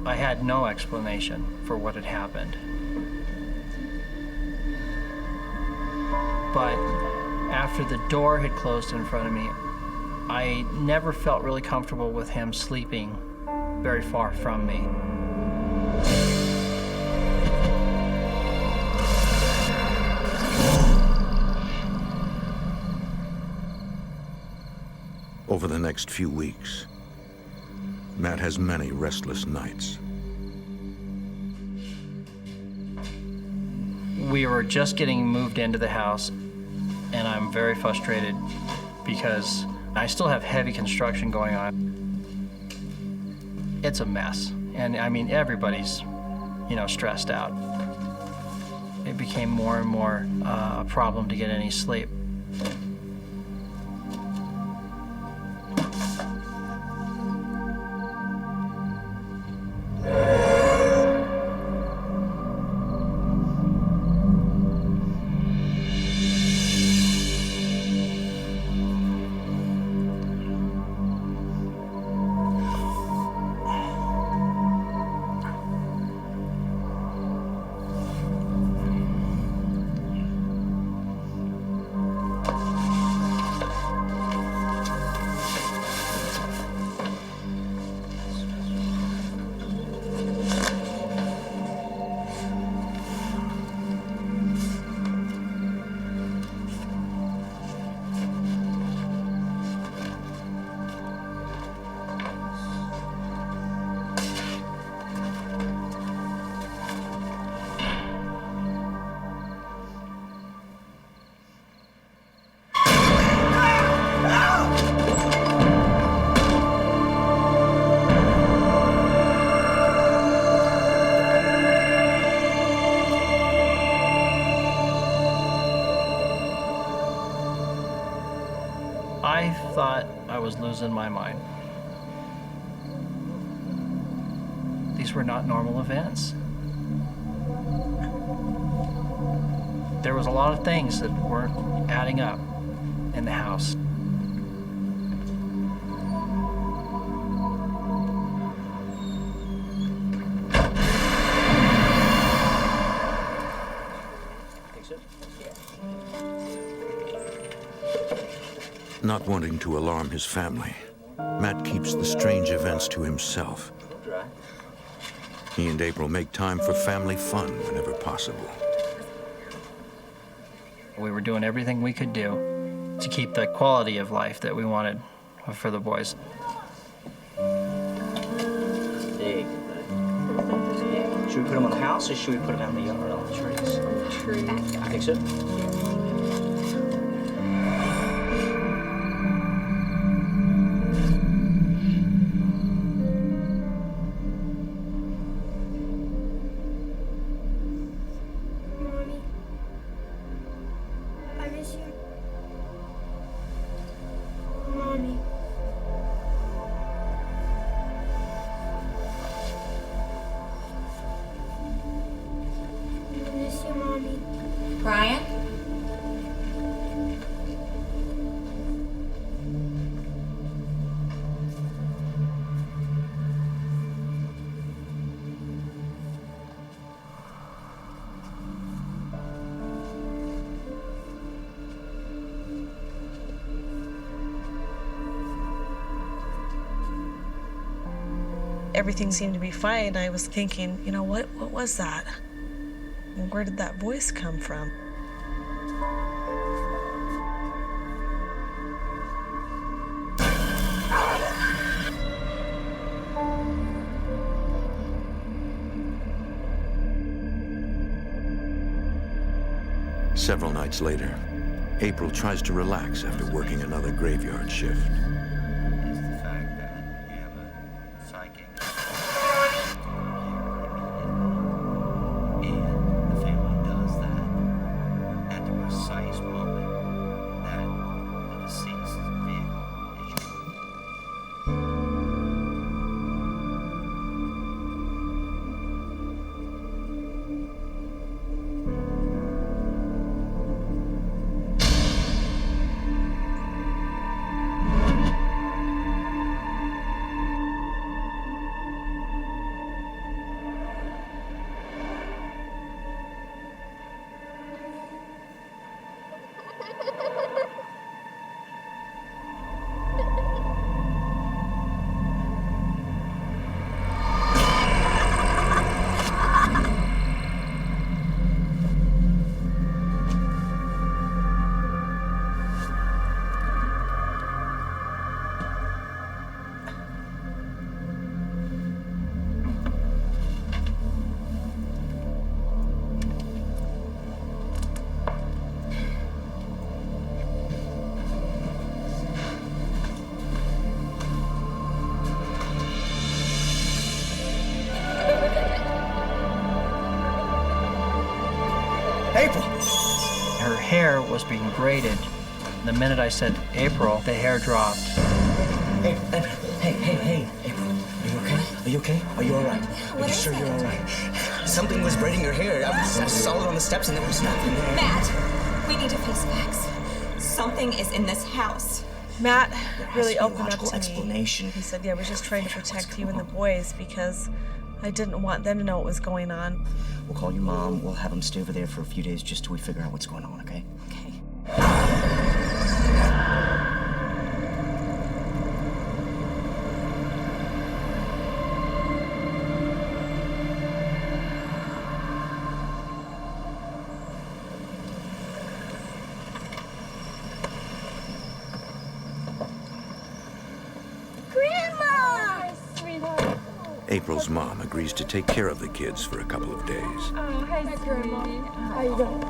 I had no explanation for what had happened. But after the door had closed in front of me, I never felt really comfortable with him sleeping very far from me. Over the next few weeks, Matt has many restless nights. We were just getting moved into the house, and I'm very frustrated because I still have heavy construction going on. It's a mess, and I mean, everybody's, stressed out. It became more and more a problem to get any sleep. I thought I was losing my mind. These were not normal events. There was a lot of things that weren't adding up in the house. Not wanting to alarm his family, Matt keeps the strange events to himself. He and April make time for family fun whenever possible. We were doing everything we could do to keep the quality of life that we wanted for the boys. Big. Yeah. Should we put them on the house or should we put them out in the yard on the trees? True backyard. Think so? everything seemed to be fine, I was thinking, you know, what was that? And where did that voice come from? Several nights later, April tries to relax after working another graveyard shift. Her hair was being braided. The minute I said April, the hair dropped. Hey, April, are you okay? Are you okay? Are you all right? Are you sure you're all right? Something was braiding your hair. I saw it on the steps and there was nothing there. Matt, we need to face facts. Something is in this house. Matt really opened up to explanation. me. He said, yeah, I was just trying to protect you and the boys because I didn't want them to know what was going on. We'll call your mom. We'll have them stay over there for a few days just till we figure out what's going on, okay? Okay. April's mom agrees to take care of the kids for a couple of days. Oh, hi, Grandma. How you doing?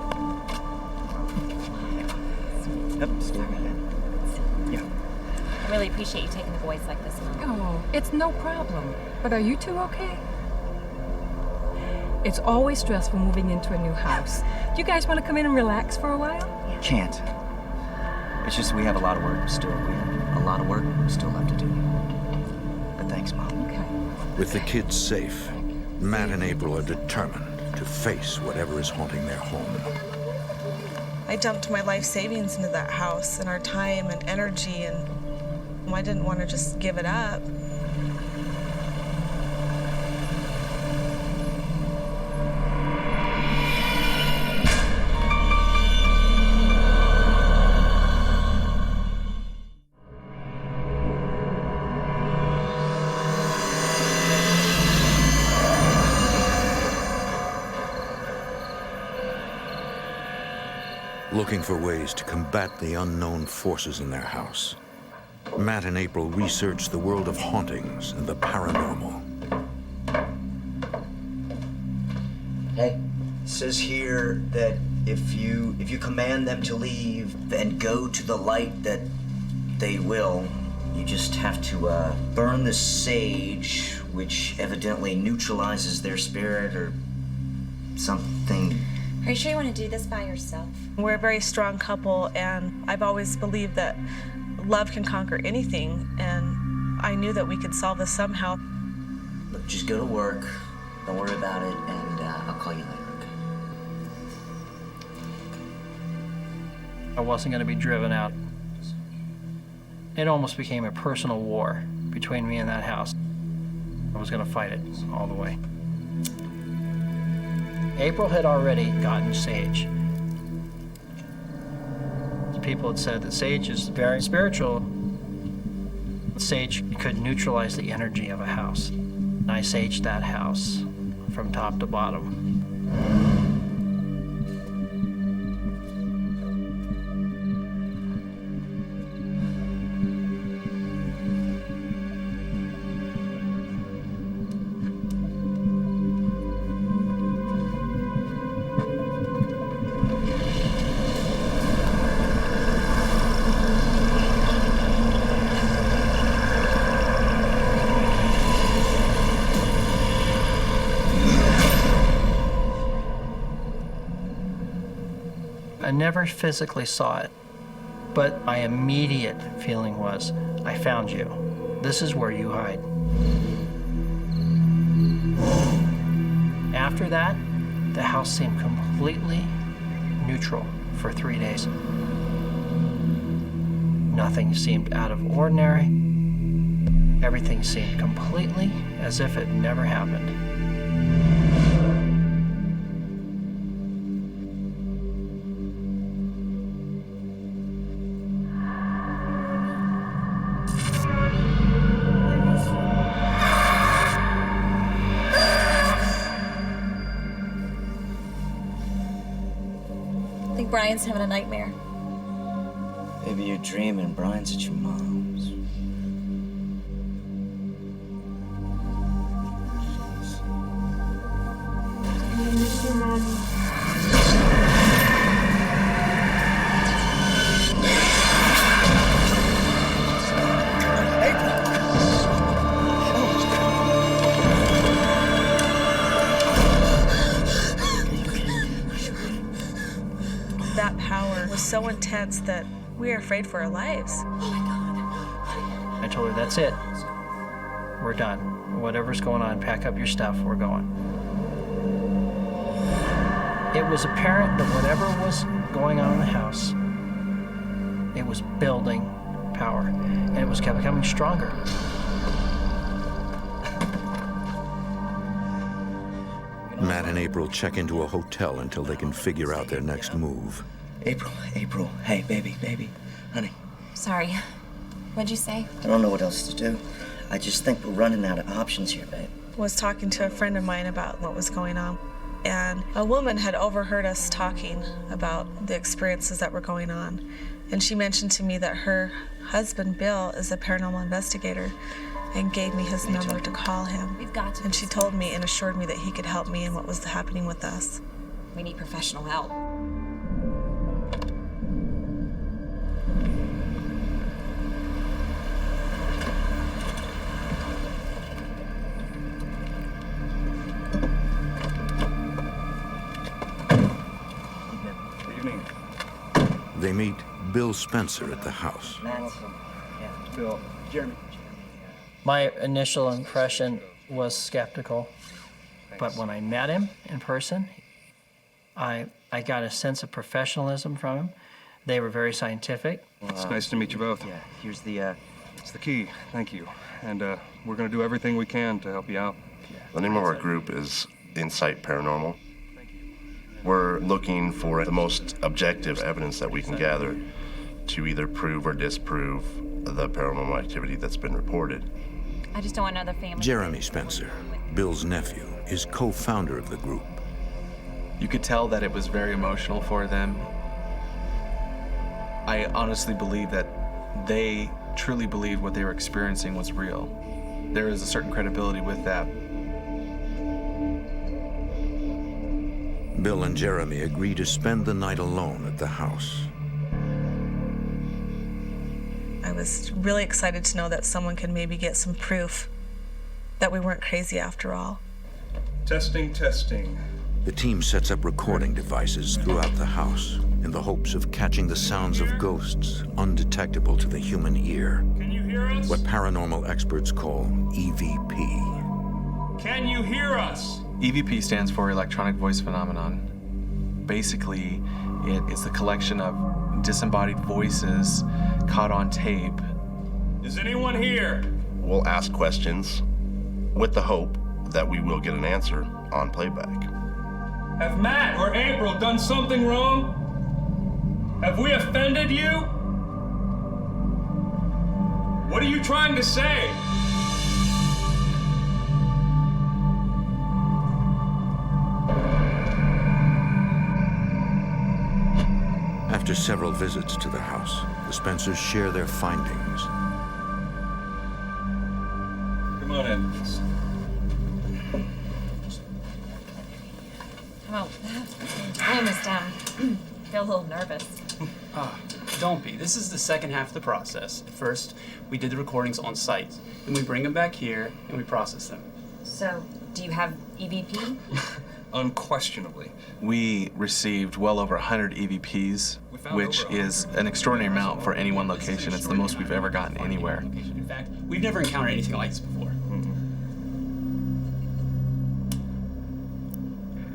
I really appreciate you taking the boys like this, Mom. Oh, it's no problem. But are you two okay? It's always stressful moving into a new house. Do you guys want to come in and relax for a while? Can't. It's just we have a lot of work still. We have a lot of work still left to do. But thanks, Mom. Okay. With the kids safe, Matt and April are determined to face whatever is haunting their home. I dumped my life savings into that house and our time and energy, and I didn't want to just give it up. Looking for ways to combat the unknown forces in their house, Matt and April research the world of hauntings and the paranormal. Hey, it says here that if you command them to leave and go to the light, that they will. You just have to burn the sage, which evidently neutralizes their spirit or something. Are you sure you want to do this by yourself? We're a very strong couple, and I've always believed that love can conquer anything, and I knew that we could solve this somehow. Look, just go to work. Don't worry about it, and I'll call you later, okay? I wasn't going to be driven out. It almost became a personal war between me and that house. I was going to fight it all the way. April had already gotten sage. People had said that sage is very spiritual. Sage could neutralize the energy of a house. I saged that house from top to bottom. I never physically saw it, but my immediate feeling was, I found you. This is where you hide. After that, the house seemed completely neutral for 3 days. Nothing seemed out of ordinary. Everything seemed completely as if it never happened. I think Brian's having a nightmare. Maybe you're dreaming Brian's at your mom's. That power was so intense that we were afraid for our lives. I told her, that's it. We're done. Whatever's going on, pack up your stuff, we're going. It was apparent that whatever was going on in the house, it was building power, and it was becoming stronger. Matt and April check into a hotel until they can figure out their next move. April, hey, baby, honey. Sorry. What'd you say? I don't know what else to do. I just think we're running out of options here, babe. Was talking to a friend of mine about what was going on, and a woman had overheard us talking about the experiences that were going on, and she mentioned to me that her husband Bill is a paranormal investigator and gave me his number to call him. We've got to. And she told me and assured me that he could help me in what was happening with us. We need professional help. They meet Bill Spencer at the house. Bill, Jeremy. My initial impression was skeptical, but when I met him in person, I got a sense of professionalism from him. They were very scientific. It's nice to meet you both. Yeah, here's the, It's the key, thank you. And we're gonna do everything we can to help you out. The name of our group is Insight Paranormal. We're looking for the most objective evidence that we can gather to either prove or disprove the paranormal activity that's been reported. I just don't want another family. Jeremy Spencer, Bill's nephew, is co-founder of the group. You could tell that it was very emotional for them. I honestly believe that they truly believed what they were experiencing was real. There is a certain credibility with that. Bill and Jeremy agree to spend the night alone at the house. I was really excited to know that someone could maybe get some proof that we weren't crazy after all. Testing. The team sets up recording devices throughout the house in the hopes of catching the sounds of ghosts undetectable to the human ear. Can you hear us? What paranormal experts call EVP. Can you hear us? EVP stands for Electronic Voice Phenomenon. Basically, it is the collection of disembodied voices caught on tape. Is anyone here? We'll ask questions with the hope that we will get an answer on playback. Have Matt or April done something wrong? Have we offended you? What are you trying to say? After several visits to the house, the Spencers share their findings. Come on in. Well, I almost feel a little nervous. Don't be. This is the second half of the process. At first, we did the recordings on site. Then we bring them back here and we process them. So, do you have EVP? Unquestionably. We received well over 100 EVPs, which is an extraordinary amount for any one location. It's the most we've ever gotten anywhere. In fact, we've never encountered anything like this before.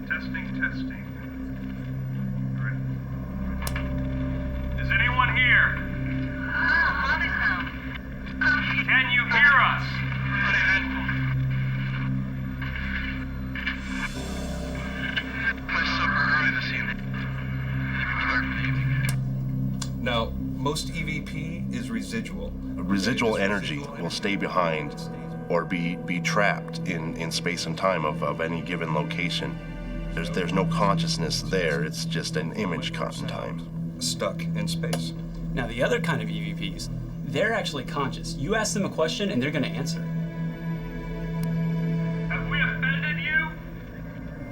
Testing. Is anyone here? Can you hear us? Now, most EVP is residual. Residual energy will stay behind or be trapped in space and time of any given location. There's no consciousness there, it's just an image caught in time. Stuck in space. Now, the other kind of EVPs, they're actually conscious. You ask them a question and they're going to answer. Have we offended you?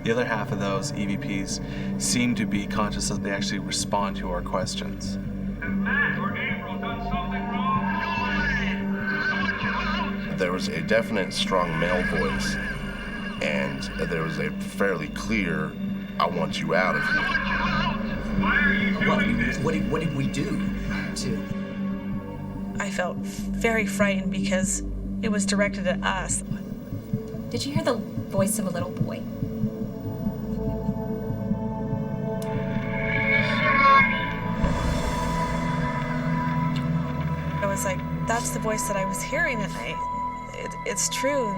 The other half of those EVPs seem to be conscious as they actually respond to our questions. Have Matt or April done something wrong? There was a definite strong male voice, and there was a fairly clear, I want you out of here. Why are you doing this? What did we do to? I felt very frightened because it was directed at us. Did you hear the voice of a little boy? I was like, that's the voice that I was hearing at night. It's true.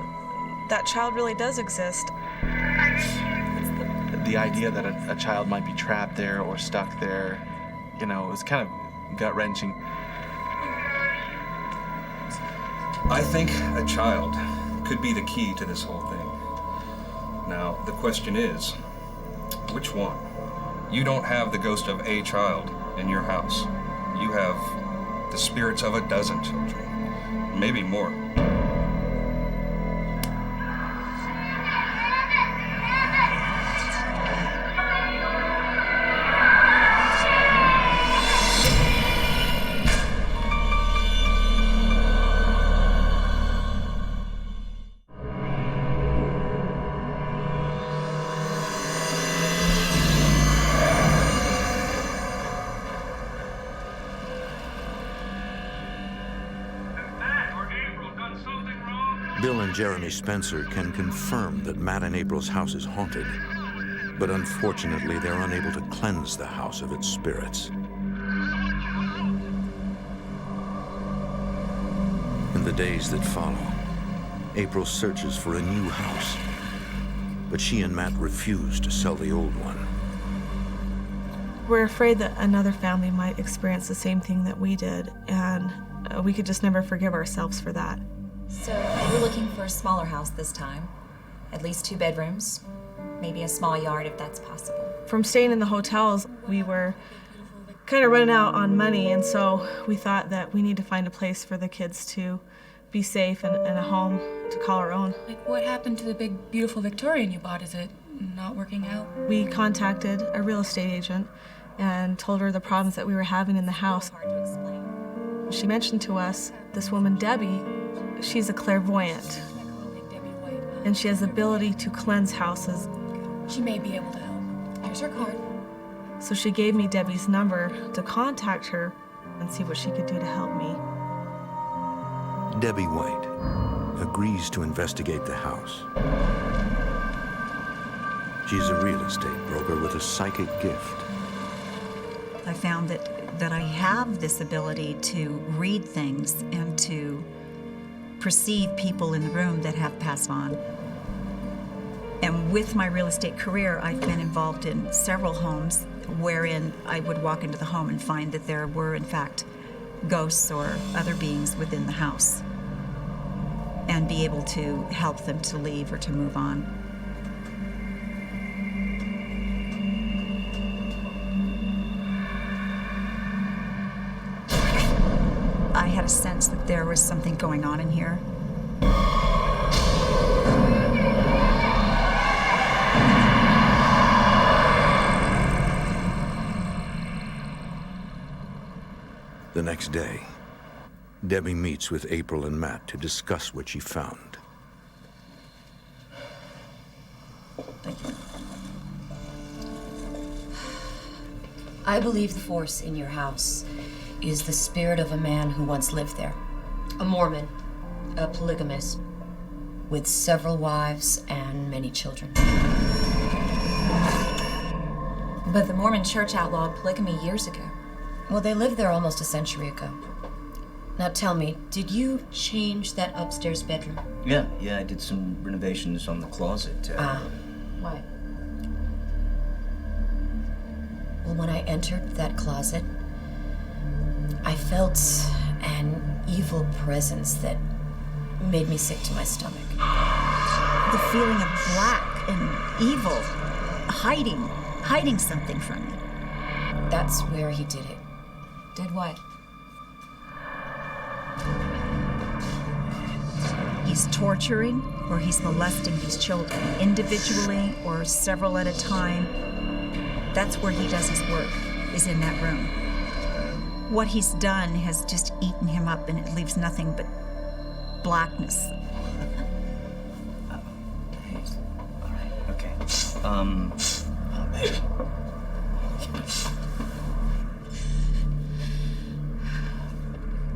That child really does exist. The idea that a child might be trapped there or stuck there, it was kind of gut-wrenching. I think a child could be the key to this whole thing. Now, the question is, which one? You don't have the ghost of a child in your house. You have the spirits of a dozen children, maybe more. Bill and Jeremy Spencer can confirm that Matt and April's house is haunted, but unfortunately they're unable to cleanse the house of its spirits. In the days that follow, April searches for a new house, but she and Matt refuse to sell the old one. We're afraid that another family might experience the same thing that we did, and we could just never forgive ourselves for that. So we're looking for a smaller house this time. At least 2 bedrooms, maybe a small yard if that's possible. From staying in the hotels, we were kind of running out on money, and so we thought that we need to find a place for the kids to be safe and a home to call our own. Like, what happened to the big, beautiful Victorian you bought? Is it not working out? We contacted a real estate agent and told her the problems that we were having in the house. She mentioned to us this woman, Debbie. She's a clairvoyant, and she has the ability to cleanse houses. She may be able to help. Here's her card. So she gave me Debbie's number to contact her and see what she could do to help me. Debbie White agrees to investigate the house. She's a real estate broker with a psychic gift. I found that I have this ability to read things and to perceive people in the room that have passed on. And with my real estate career, I've been involved in several homes wherein I would walk into the home and find that there were, in fact, ghosts or other beings within the house, and be able to help them to leave or to move on. I had a sense that there was something going on in here. The next day, Debbie meets with April and Matt to discuss what she found. I believe the force in your house is the spirit of a man who once lived there. A Mormon, a polygamist, with several wives and many children. But the Mormon church outlawed polygamy years ago. Well, they lived there almost a century ago. Now tell me, did you change that upstairs bedroom? Yeah, I did some renovations on the closet. Why? Well, when I entered that closet, I felt an evil presence that made me sick to my stomach. The feeling of black and evil, hiding something from me. That's where he did it. Did what? He's torturing or he's molesting these children, individually or several at a time. That's where he does his work, is in that room. What he's done has just eaten him up, and it leaves nothing but blackness. Okay.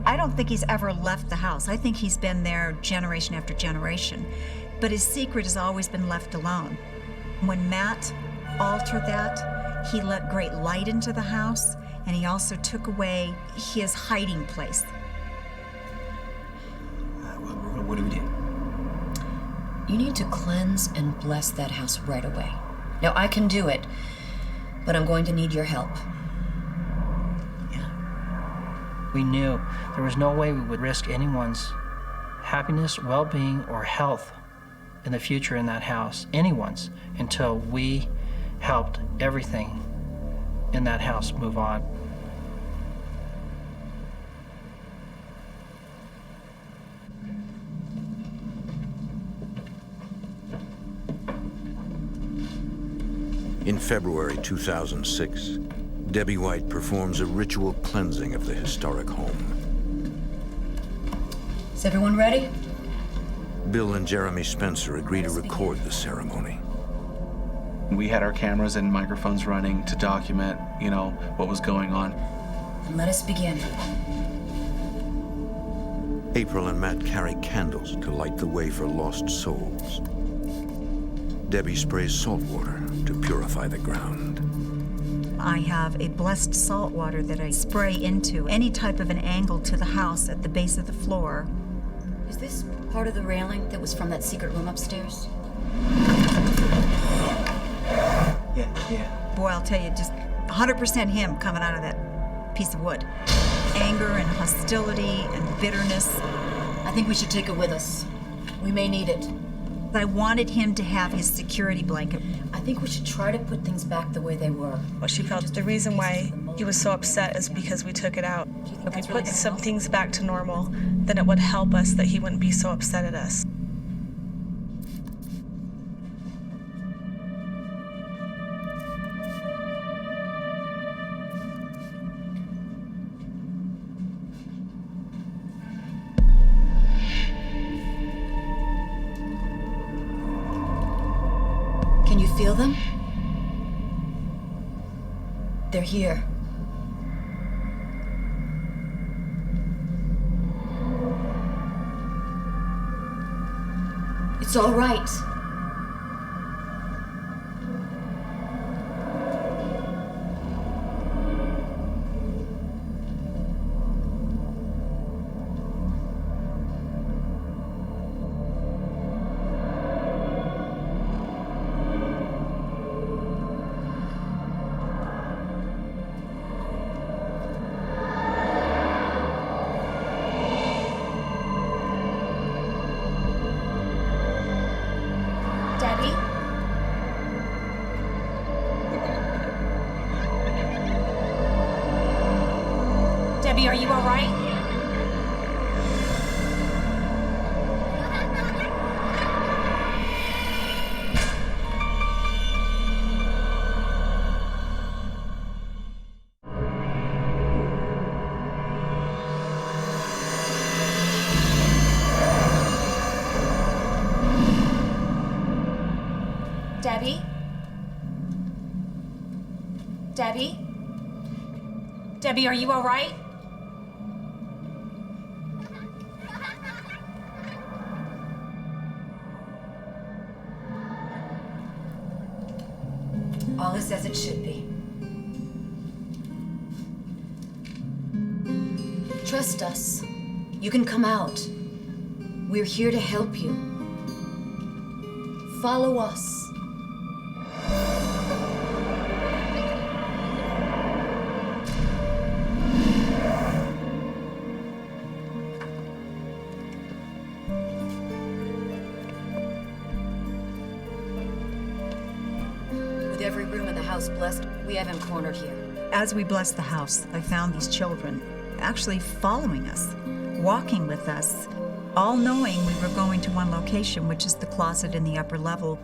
I don't think he's ever left the house. I think he's been there generation after generation. But his secret has always been left alone. When Matt altered that, he let great light into the house, and he also took away his hiding place. What do we do? You need to cleanse and bless that house right away. Now, I can do it, but I'm going to need your help. We knew there was no way we would risk anyone's happiness, well-being, or health in the future in that house, anyone's, until we helped everything in that house move on. In February 2006, Debbie White performs a ritual cleansing of the historic home. Is everyone ready? Bill and Jeremy Spencer agree to record the ceremony. We had our cameras and microphones running to document, what was going on. And let us begin. April and Matt carry candles to light the way for lost souls. Debbie sprays salt water to purify the ground. I have a blessed salt water that I spray into any type of an angle to the house at the base of the floor. Is this part of the railing that was from that secret room upstairs? Yeah. Boy, I'll tell you, just 100% him coming out of that piece of wood. Anger and hostility and bitterness. I think we should take it with us. We may need it. I wanted him to have his security blanket. I think we should try to put things back the way they were. Well, she felt the reason why he was so upset is because we took it out. If we put some things back to normal, then it would help us that he wouldn't be so upset at us. Can you feel them? They're here. It's all right. Debbie? Debbie, are you all right? Debbie? Debbie, are you all right? All is as it should be. Trust us. You can come out. We're here to help you. Follow us. With every room in the house blessed, we have him cornered here. As we blessed the house, I found these children actually following us, walking with us, all knowing we were going to one location, which is the closet in the upper level.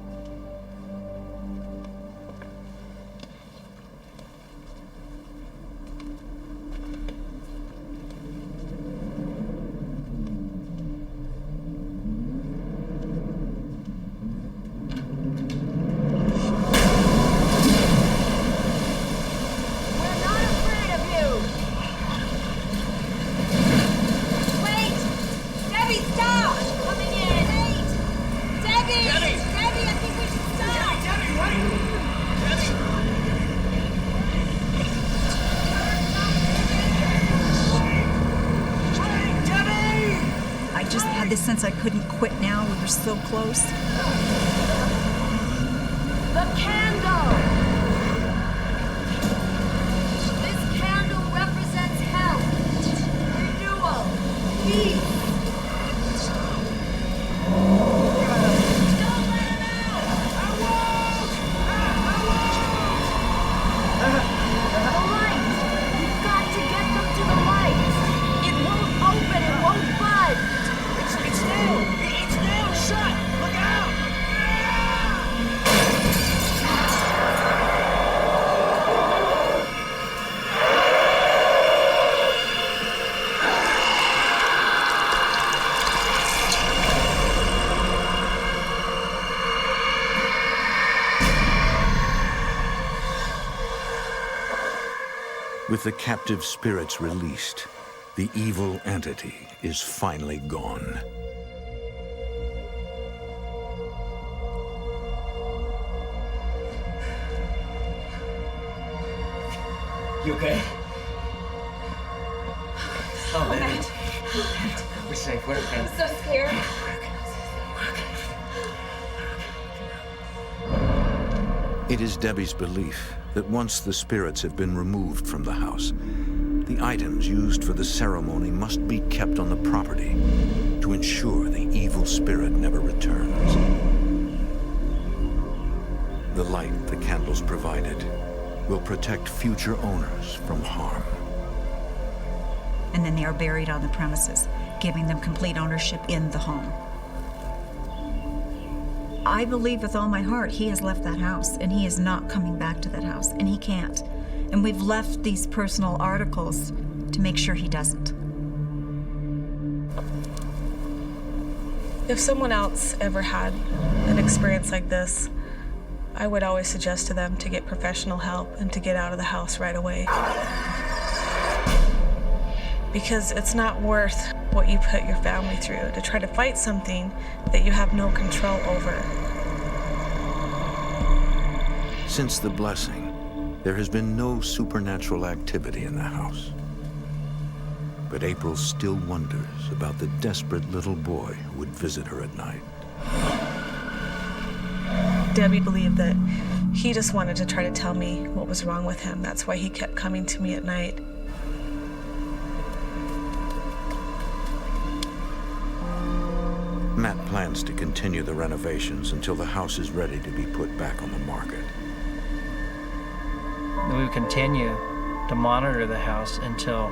Since I couldn't quit now, we were so close. The candle! This candle represents health, renewal, peace. Don't let him out! I won't! The light! We've got to get them to the light! It won't open, it won't budge! It's nailed shut! Look out! With the captive spirits released, the evil entity is finally gone. You okay? Oh, man. Matt. We're safe. We're okay. I'm so scared. It is Debbie's belief that once the spirits have been removed from the house, the items used for the ceremony must be kept on the property to ensure the evil spirit never returns. The light the candles provided will protect future owners from harm. And then they are buried on the premises, giving them complete ownership in the home. I believe with all my heart he has left that house, and he is not coming back to that house, and he can't. And we've left these personal articles to make sure he doesn't. If someone else ever had an experience like this, I would always suggest to them to get professional help and to get out of the house right away. Because it's not worth what you put your family through to try to fight something that you have no control over. Since the blessing, there has been no supernatural activity in the house. But April still wonders about the desperate little boy who would visit her at night. Debbie believed that he just wanted to try to tell me what was wrong with him. That's why he kept coming to me at night. Matt plans to continue the renovations until the house is ready to be put back on the market. We will continue to monitor the house until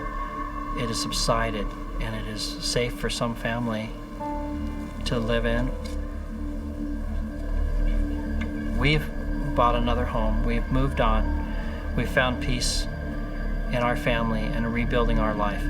it has subsided and it is safe for some family to live in. We've bought another home. We've moved on. We've found peace in our family and rebuilding our life.